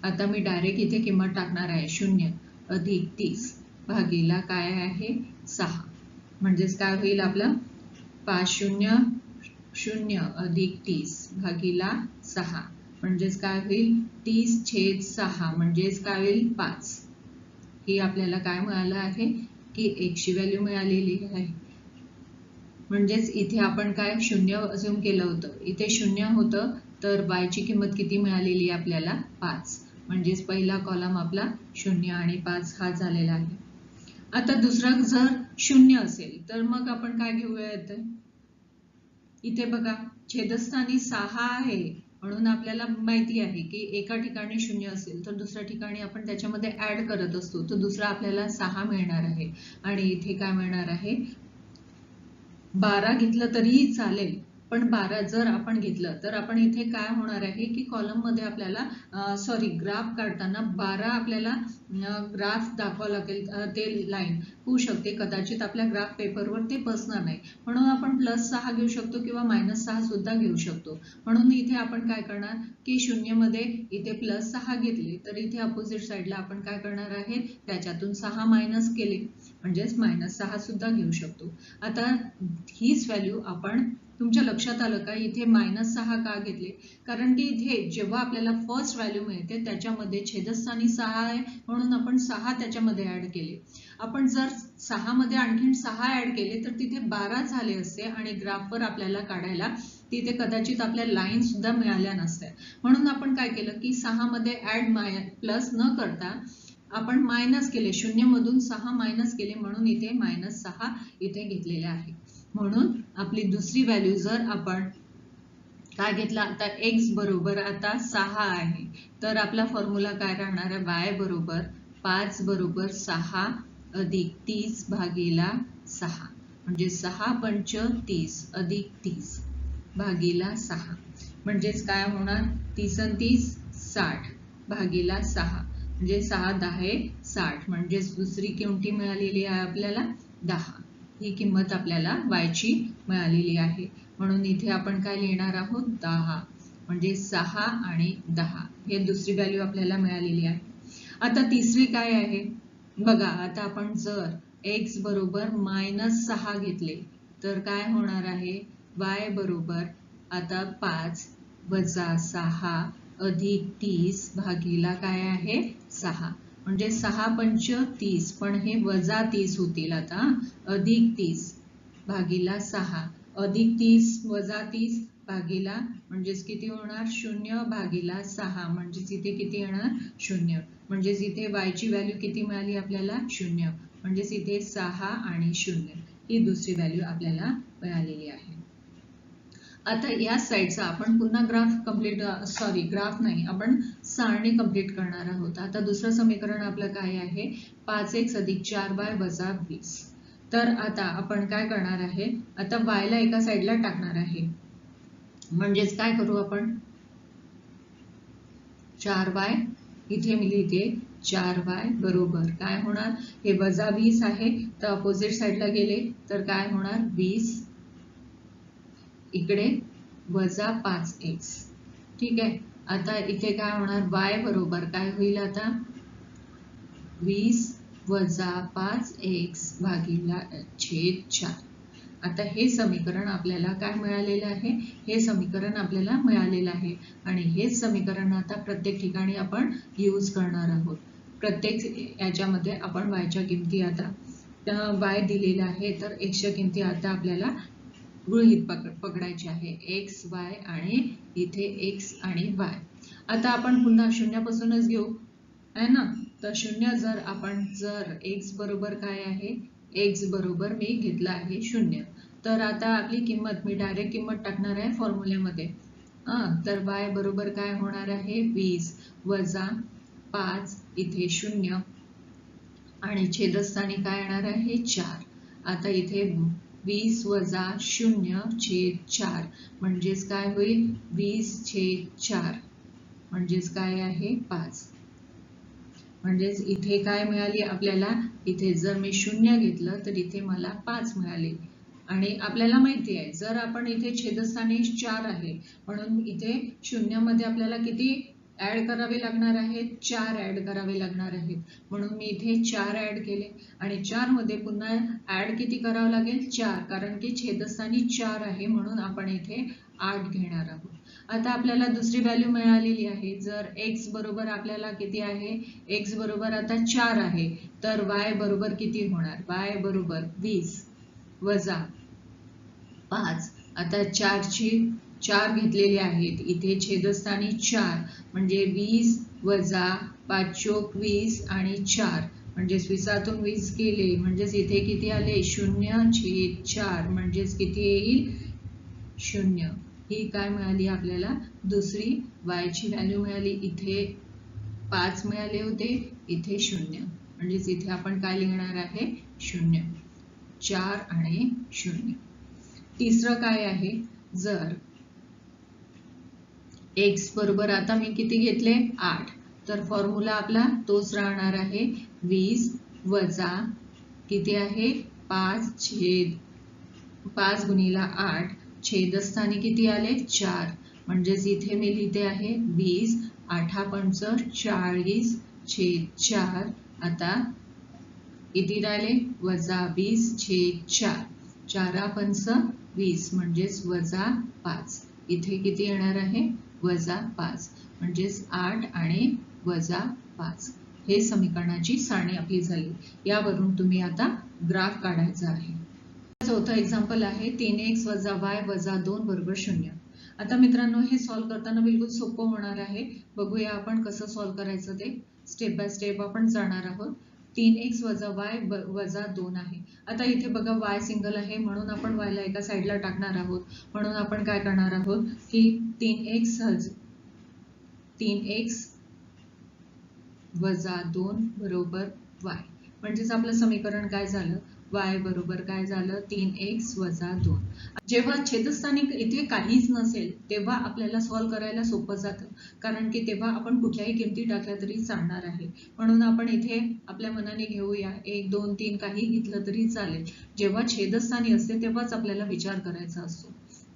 आता मी डायरेक्ट इथे किंमत टाकणार आहे 0 अधिक 30 भागीला काय आहे 6 म्हणजेच काय होईल आपलं 5 0 0 अधिक 30 भागीला 6 म्हणजेच काय होईल 30/6 म्हणजेच काय होईल 5. ही आपल्याला काय मिळालं आहे की x ची व्हॅल्यू मिळालेली आहे. म्हणजेच इथे आपण काय 0 अझ्युम केलं होतं, इथे 0 होतं तर y ची किंमत किती मिळालेली आहे आपल्याला 5. म्हणजेच पहिला कॉलम आपला 0 आणि 5 हा झालेला आहे. आता दुसरा जर 0 असेल तर मग आपण काय घेऊयात, इथे बघा छेदस्थानी 6 आहे म्हणून आपल्याला माहिती आहे की एका ठिकाणी 0 असेल तर दुसऱ्या ठिकाणी आपण त्याच्यामध्ये ऍड करत असतो, तर दुसरा आपल्याला 6 मिळणार आहे आणि इथे काय मिळणार आहे 12 घेतलं तरीही चालेल, पण 12 जर आपण घेतलं तर आपण इथे काय होणार आहे की कॉलम मध्ये आपल्याला ग्राफ काढताना 12 आपल्याला ग्राफ दाखवावं लागेल, ते लाईन होऊ शकते कदाचित आपल्या ग्राफ पेपरवर ते बसणार नाही, म्हणून आपण +6 घेऊ शकतो किंवा -6 सुद्धा घेऊ शकतो. म्हणून इथे आपण काय करणार की 0 मध्ये इथे +6 घेतले तर इथे अपोजिट साइडला आपण काय करणार आहे त्याच्यातून 6 मायनस केले म्हणजेच -6 सुद्धा घेऊ शकतो. आता हीच व्हॅल्यू आपण तुमच्या लक्षात आलं का इथे -6 का घेतले, कारण की इथे जेव्हा आपल्याला फर्स्ट व्हॅल्यू मिळते त्याच्यामध्ये छेदस्थानी 6 आहे म्हणून आपण 6 त्याच्यामध्ये ऍड केले. आपण जर 6 मध्ये आणखीन 6 ऍड केले तर तिथे 12 झाले असते आणि ग्राफवर आपल्याला काढायला तिथे कदाचित आपल्या लाईन सुद्धा मिळाल्या नसत्या. म्हणून आपण काय केलं की 6 मध्ये ऍड प्लस न करता आपण मायनस केले, 0 मधून 6 मायनस केले म्हणून इथे -6 इथे घेतलेले आहे. म्हणून आपली दुसरी व्हॅल्यू जर आपण काय घेतला आता x बरोबर आता 6 आहे तर आपला फॉर्म्युला काय राहणार आहे y बरोबर 5 बरोबर 6 अधिक 30 भागीला 6 म्हणजे 6 पंच 30 अधिक 30 भागीला 6 म्हणजेच काय होणार 30 आणि 30 60 भागीला 6 म्हणजे 6 10 60 म्हणजेच दुसरी किंमत मिळालेली आहे आपल्याला 10. ही किंमत आपल्याला y ची मिळालेली आहे. म्हणून इथे आपण काय लिहिणार आहोत 10 म्हणजे 6 आणि 10 हे दुसरी व्हॅल्यू आपल्याला मिळालेली आहे. आता तिसरी काय आहे बघा, आता आपण जर x बरोबर -6 घेतले तर काय होणार आहे y बरोबर आता 5 वजा 6 अधिक 30 भागीला काय आहे 6 म्हणजे 6 पंच 30 पण हे वजा 30 होतील आता अधिक 30 भागीला 6 अधिक 30 वजा 30 भागीला म्हणजेच किती होणार 0 भागीला 6 म्हणजेच इथे किती येणार 0 म्हणजेच इथे y ची व्हॅल्यू किती मिळाली आपल्याला 0 म्हणजेच इथे 6 आणि 0 ही दुसरी व्हॅल्यू आपल्याला मिळालेली आहे. आता या साइडचा आपण पुन्हा ग्राफ कंप्लीट ग्राफ नाही आपण सारणी कंप्लीट करणार आहोत. आता दुसरं समीकरण आपलं काय आहे 5x अधिक 4y वजा 20. तर आता आपण काय करणार आहे आता y ला एका साइडला टाकणार आहे म्हणजेच काय करू आपण 4y इथे मी लिहिते 4y बरोबर काय होणार हे वजा 20 आहे तर अपोजिट साइडला गेले तर काय होणार 20 इकडे वजा 5x. ठीक आहे. आता इथे काय होणार y बरोबर काय होईल आता 20 वजा 5x भागीला छेद 4. आता हे समीकरण आपल्याला काय मिळालेलं आहे हे समीकरण आपल्याला मिळालेलं आहे आणि हे समीकरण आता प्रत्येक ठिकाणी आपण यूज करणार आहोत. प्रत्येक याच्यामध्ये आपण y च्या किमती आता y दिलेला आहे तर x च्या किमती आता आपल्याला गृहीत पकडायचे आहे x y आणि इथे x आणि y. आता आपण पुन्हा शून्यापासूनच घेऊ आहे ना, तर 0 जर आपण जर x बरोबर काय आहे x बरोबर मी घेतला आहे 0 तर आता आपली किंमत मी डायरेक्ट किंमत टाकणार आहे फॉर्म्युल्यामध्ये. तर y बरोबर काय होणार आहे 20 वजा 5 इथे 0 आणि छेदस्थानी काय येणार आहे 4. आता इथे 20 वजा 0 छेद 4 म्हणजेच काय होईल 20 छेद 4 म्हणजेच काय आहे 5. म्हणजेच इथे काय मिळाली आपल्याला इथे जर मी 0 घेतलं तर इथे मला 5 मिळाले आणि आपल्याला माहिती आहे जर आपण इथे छेदस्थानी 4 आहे म्हणून इथे 0 मध्ये आपल्याला किती ऍड करावे लागणार आहेत, 4 ऍड करावे लागणार आहेत. म्हणून मी इथे 4 ऍड केले आणि 4 मध्ये पुन्हा ऍड किती करावं लागेल? 4, कारण की छेदस्थानी 4 आहे म्हणून आपण इथे 8 घेणार आहोत. आता आपल्याला दुसरी व्हॅल्यू मिळालेली आहे. जर x बरोबर आपल्याला किती आहे? x बरोबर आता 4 आहे, तर y बरोबर किती होणार? y बरोबर 20 वजा 5. आता 4 घेतलेले आहेत, इथे छेदस्थानी 4 म्हणजे 20 वजा 5 चोक 20 आणि 4 म्हणजेच 20तून 20 गेले म्हणजेच इथे किती आले? 0/4 म्हणजेच किती येईल? 0. ही काय मिळाली आपल्याला? दुसरी y ची व्हॅल्यू मिळाली. इथे 5 मिळाले होते, इथे 0 म्हणजेच इथे आपण काय लिहिणार आहे? 0. 4 आणि 0. तिसरं काय आहे? जर x बरोबर आता मी किती घेतले? 8, तर फॉर्म्युला आपला तोच राहणार आहे. 20 वजा किती आहे? 5 गुणिला 8 छेदस्थानी किती आले? 4 म्हणजेच इथे मी लिहिते आहे 20 8 पंच 40/4. आता किती राहिले? वजा 20/4. 4 पंच 20 म्हणजेच वजा 5. इथे किती येणार आहे? वजा 5 म्हणजेच 8 आणि वजा 5. हे समीकरणाची सारणी आपली झाली. यावरून तुम्ही आता ग्राफ काढायचा आहे. चौथा एक्झाम्पल आहे 3x वजा y वजा 2 बरोबर 0. आता मित्रांनो, हे सॉल्व्ह करताना बिलकुल सोपं होणार आहे. बघूया आपण कसं सॉल्व्ह करायचं ते. स्टेप बाय स्टेप आपण जाणार आहोत. 3x वजा y वजा 2 आहे. आता इथे बघा y सिंगल आहे म्हणून आपण y ला एका साईडला टाकणार आहोत. म्हणून आपण काय करणार आहोत की 3x वजा 2 बरोबर y. म्हणजेच आपलं समीकरण काय झालं? y बरोबर काय झालं? 3x वजा 2. जेव्हा छेदस्थानी इथे काहीच नसेल तेव्हा आपल्याला सॉल्व्ह करायला सोपं जातं, कारण की तेव्हा आपण कुठल्याही किमती टाकल्या तरी चालणार आहे. म्हणून आपण इथे आपल्या मनाने घेऊया 1 2 3 काही घेतलं तरी चालेल. जेव्हा छेदस्थानी असते तेव्हाच आपल्याला विचार करायचा असतो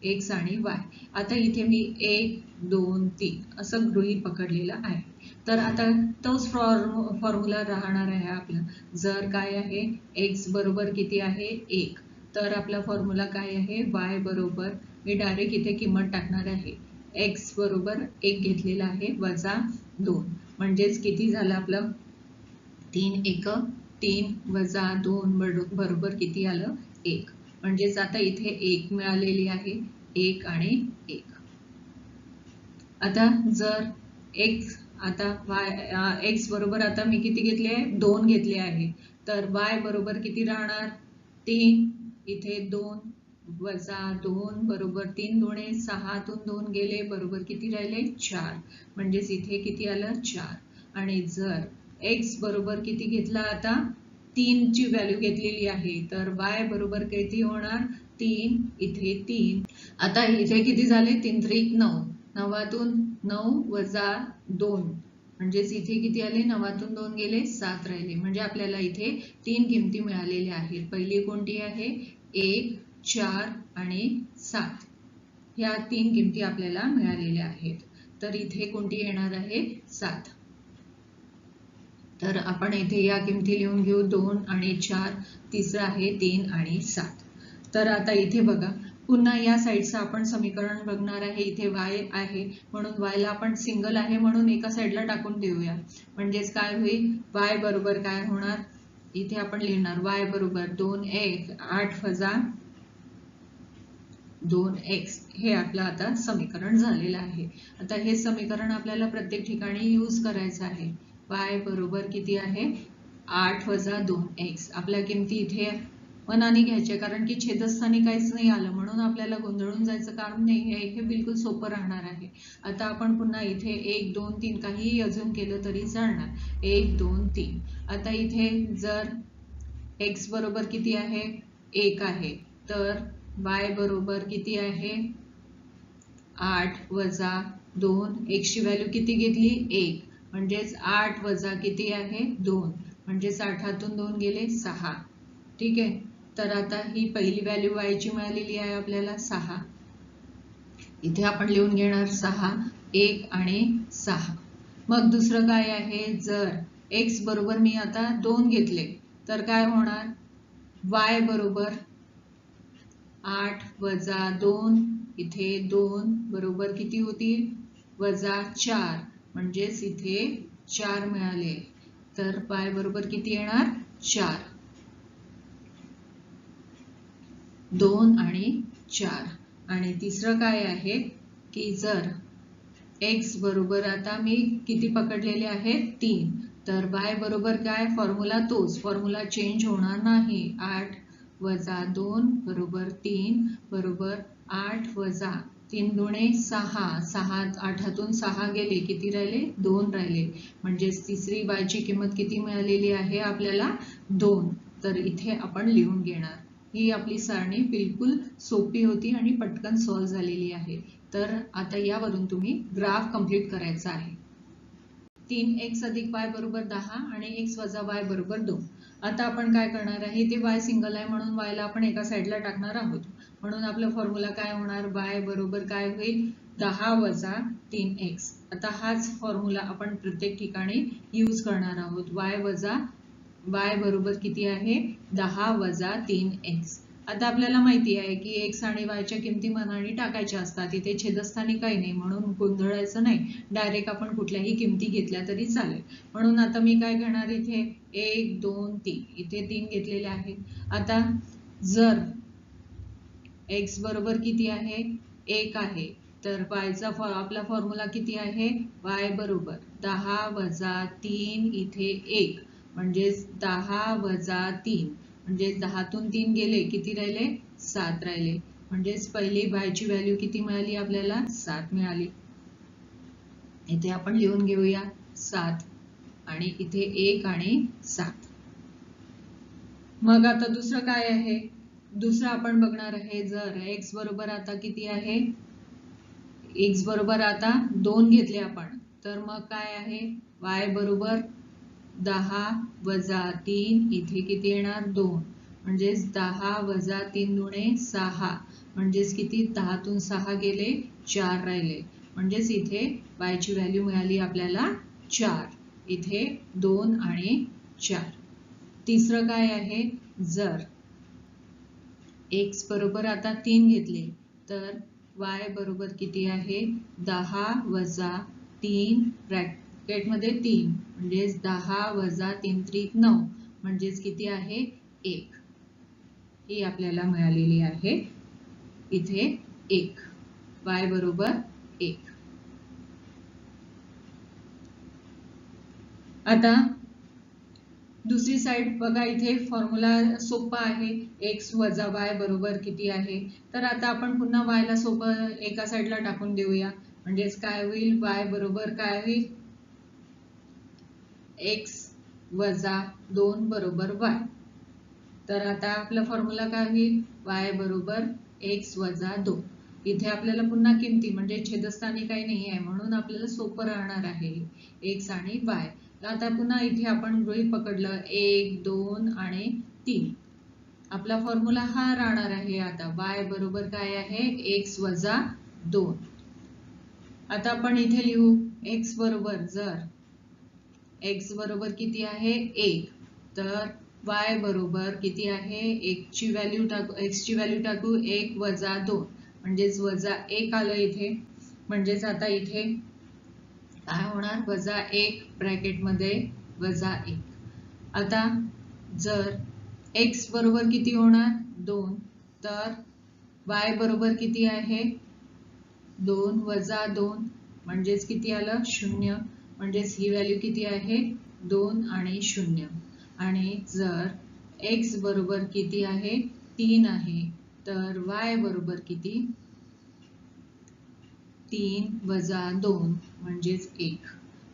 x आणि y. आता इथे मी 1 2 3 असं गृहीत पकडलेलं आहे. तर आता तोच फॉर्म्युला राहणार आहे आपला. जर काय आहे? x बरोबर किती आहे? 1, तर आपला फॉर्म्युला काय आहे? y बरोबर मी डायरेक्ट इथे किंमत टाकणार आहे. x बरोबर 1 घेतलेला आहे वजा 2 म्हणजेच किती झालं आपलं? 3 1 3 वजा 2 बरोबर किती आलं? 1. म्हणजेच आता इथे 1 मिळालेली आहे. 1 आणि 1. आता जर x बरोबर आता मी किती घेतले? 2 घेतले आहे. तर y बरोबर किती राहणार? 3. इथे 2 वजा 2 बरोबर 3 दुणे 6 तून 2 गेले बरोबर किती राहिले? 4. म्हणजेच इथे किती आलं? 4. आणि जर x बरोबर किती घेतला? आता 3 ची व्हॅल्यू घेतलेली आहे, तर y बरोबर किती होणार? 3. इथे 3. आता इथे किती झाले? 3 3 9. 9तून 9 वजा 2 म्हणजेच इथे किती आले? 9तून 2 गेले 7 राहिले. म्हणजे आपल्याला इथे 3 किमती मिळालेल्या आहेत. पहिली कोणती आहे? 1 4 आणि 7. ह्या 3 किमती आपल्याला मिळालेल्या आहेत. तर इथे कोणती येणार आहे? 7. तर आपण इथे या किमती लिहून घेऊ. 2 आणि 4. तिसरा आहे 3 आणि 7. तर आता इथे बघा, पुन्हा या साईडचं आपण समीकरण बघणार आहे. इथे y आहे म्हणून y ला आपण सिंगल आहे म्हणून एका साईडला टाकून देऊया. म्हणजेच काय होईल? y बरोबर काय होणार? इथे आपण लिहिणार y बरोबर 2x 8 वजा 2x. हे आपलं आता समीकरण झालेलं आहे. आता हे समीकरण आपल्याला प्रत्येक ठिकाणी यूज करायचं आहे. y बरोबर किती आहे? 8 वजा 2x. आपल्या किमती इथे मनाने घ्यायचे, कारण की छेदस्थानी काहीच नाही आलं म्हणून आपल्याला गोंधळून जायचं काम नाही आहे. हे बिलकुल सोपं राहणार आहे. आता आपण पुन्हा इथे 1 2 3 काहीही अजून केलं तरी चालणार. 1 2 3. आता इथे जर x बरोबर किती आहे? 1 आहे, तर y बरोबर किती आहे? 8 वजा 2. x ची व्हॅल्यू किती घेतली? 1. म्हणजेच 8 वजा किती आहे? 2. म्हणजेच 8तून 2 गेले 6. ठीक आहे. तर आता ही पहिली व्हॅल्यू y ची मिळालेली आहे आपल्याला 6. इथे आपण लिहून घेणार 6 1 आणि 6. मग दुसरं काय आहे, जर x बरोबर मी आता 2 घेतले तर काय होणार, y बरोबर 8 वजा 2, इथे 2 बरोबर किती होतील, वजा 4, म्हणजेच इथे 4 मिळाले, तर y बरोबर किती येणार, 4, 2 आणि 4. आणि तिसरं काय आहे की जर x बरोबर आता मी किती पकडलेले आहेत, 3, तर y बरोबर काय, फॉर्म्युला तोच, फॉर्म्युला चेंज होणार नाही. 8 वजा 2 बरोबर 3 बरोबर 8 वजा 3 दुणे 6, 6 8तून 6 गेले, किती राहिले, 2 राहिले, म्हणजे तिसरी y ची किंमत किती मिळालेली आहे आपल्याला, 2. तर इथे आपण लिहून घेणार. ही आपली सारणी बिलकुल सोपी होती आणि पटकन सॉल्व्ह झालेली आहे. तर आता यावरून तुम्ही ग्राफ कंप्लीट करायचा आहे. 3x अधिक y बरोबर 10 आणि x वजा y बरोबर 2. आता आपण काय करणार आहे, ते y सिंगल आहे म्हणून y ला आपण एका साईडला टाकणार आहोत, म्हणून आपला फॉर्म्युला काय होणार, y बरोबर काय होईल, 10 वजा 3x. आता हाच फॉर्म्युला आपण प्रत्येक ठिकाणी यूज करणार आहोत. y बरोबर किती आहे, 10 वजा 3x. आता आपल्याला माहिती आहे की x आणि y च्या किमती मनाने टाकायच्या असतात, इथे छेदस्थानी काही नाही म्हणून गोंधळायचं नाही, डायरेक्ट आपण कुठल्याही किमती घेतल्या तरी चालेल. म्हणून आता मी काय करणार, इथे 1 2 3, इथे 3 घेतलेले आहेत. आता जर x बरोबर किती आहे, 1 आहे, तर y चा आपला फॉर्म्युला किती आहे, y बरोबर 10 वजा 3, इथे 1, म्हणजे 10 वजा 3, म्हणजे 10तून 3 गेले, किती राहिले, 7 राहिले, म्हणजे पहिली y ची व्हॅल्यू किती मिळाली आपल्याला, 7 मिळाली. इथे आपण लिहून घेऊया 7 आणि इथे 1 आणि 7. मग आता दुसरं काय आहे, दुसरं आपण बघणार आहे, जर x बरोबर आता किती आहे, x बरोबर आता 2 घेतले आपण, तर मग काय आहे, y बरोबर 10 वजा 3, इथे किती येणार, 2, म्हणजेच 10 वजा 3 दुणे 6, म्हणजेच किती, 10तून 6 गेले, 4 राहिले, म्हणजेच इथे y ची व्हॅल्यू मिळाली आपल्याला 4, इथे 2 आणि 4. तिसरं काय आहे, जर x बरोबर आता 3 घेतले तर y बरोबर किती आहे, 10 वजा 3 ब्रॅकेटमध्ये 3, म्हणजेच 10 वजा 3 त्रिक 9, म्हणजेच किती आहे, 1. ही आपल्याला मिळालेली आहे इथे 1, y बरोबर 1. आता दुसरी साइड बघा, इथे फॉर्म्युला सोपा आहे, x वजा y बरोबर किती आहे, तर आता आपण पुन्हा y ला सोपं एका साइडला टाकून देऊया, म्हणजेच काय होईल, y बरोबर काय होईल, x वजा 2 बरोबर y. तर आता आपला फॉर्म्युला काय होईल, y बरोबर x वजा 2. इथे आपल्याला पुन्हा किमती म्हणजे छेदस्थानी काही नाही आहे म्हणून आपल्याला सोपं राहणार आहे x आणि y. आता पुन्हा इथे आपण गृहीत पकडलं 1 2 आणि 3, आपला फॉर्म्युला हा राहणार आहे. आता y बरोबर काय आहे, x वजा 2. आता आपण इथे लिहू x बरोबर, जर x बरोबर किती आहे, 1, तर y बरोबर किती आहे, x ची व्हॅल्यू टाकू 1 वजा 2, म्हणजेच वजा 1 आलं इथे, म्हणजेच आता इथे काय होणार, वजा 1 ब्रॅकेटमध्ये वजा 1. आता जर x बरोबर किती होणार, 2, तर y बरोबर किती आहे, 2 वजा 2, म्हणजेच किती आलं, 0, म्हणजेच ही व्हॅल्यू किती आहे, 2 आणि 0. आणि जर x बरोबर किती आहे, 3 आहे, तर y बरोबर किती, 3 वजा 2 म्हणजेच 1,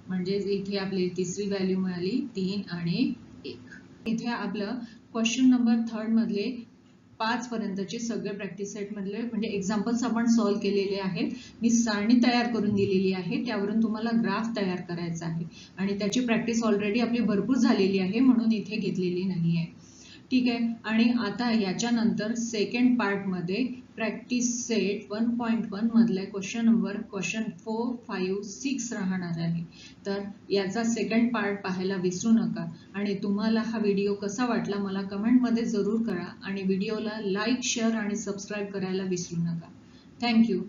म्हणजेच इथे आपली तिसरी व्हॅल्यू मिळाली 3 आणि 1. इथे आपलं क्वेश्चन नंबर 3 मधले 5 पर्यंतचे सगळे प्रॅक्टिस सेट मधले म्हणजे एक्झाम्पल्स आपण सॉल्व्ह केलेले आहेत. मी सारणी तयार करून दिलेली आहे, त्यावरून तुम्हाला ग्राफ तयार करायचा आहे आणि त्याची प्रॅक्टिस ऑलरेडी आपली भरपूर झालेली आहे म्हणून इथे घेतलेली नाही आहे. ठीक आहे. आणि आता याच्यानंतर सेकंड पार्ट मध्ये प्रॅक्टिस सेट 1.1 मधले क्वेश्चन नंबर क्वेश्चन 4, 5, 6 राहणार आहे. तर याचा सेकंड पार्ट पाहायला विसरू नका आणि तुम्हाला हा व्हिडिओ कसा वाटला मला कमेंटमध्ये जरूर कळवा आणि व्हिडिओला लाईक, शेअर आणि सबस्क्राईब करायला विसरू नका. थँक्यू.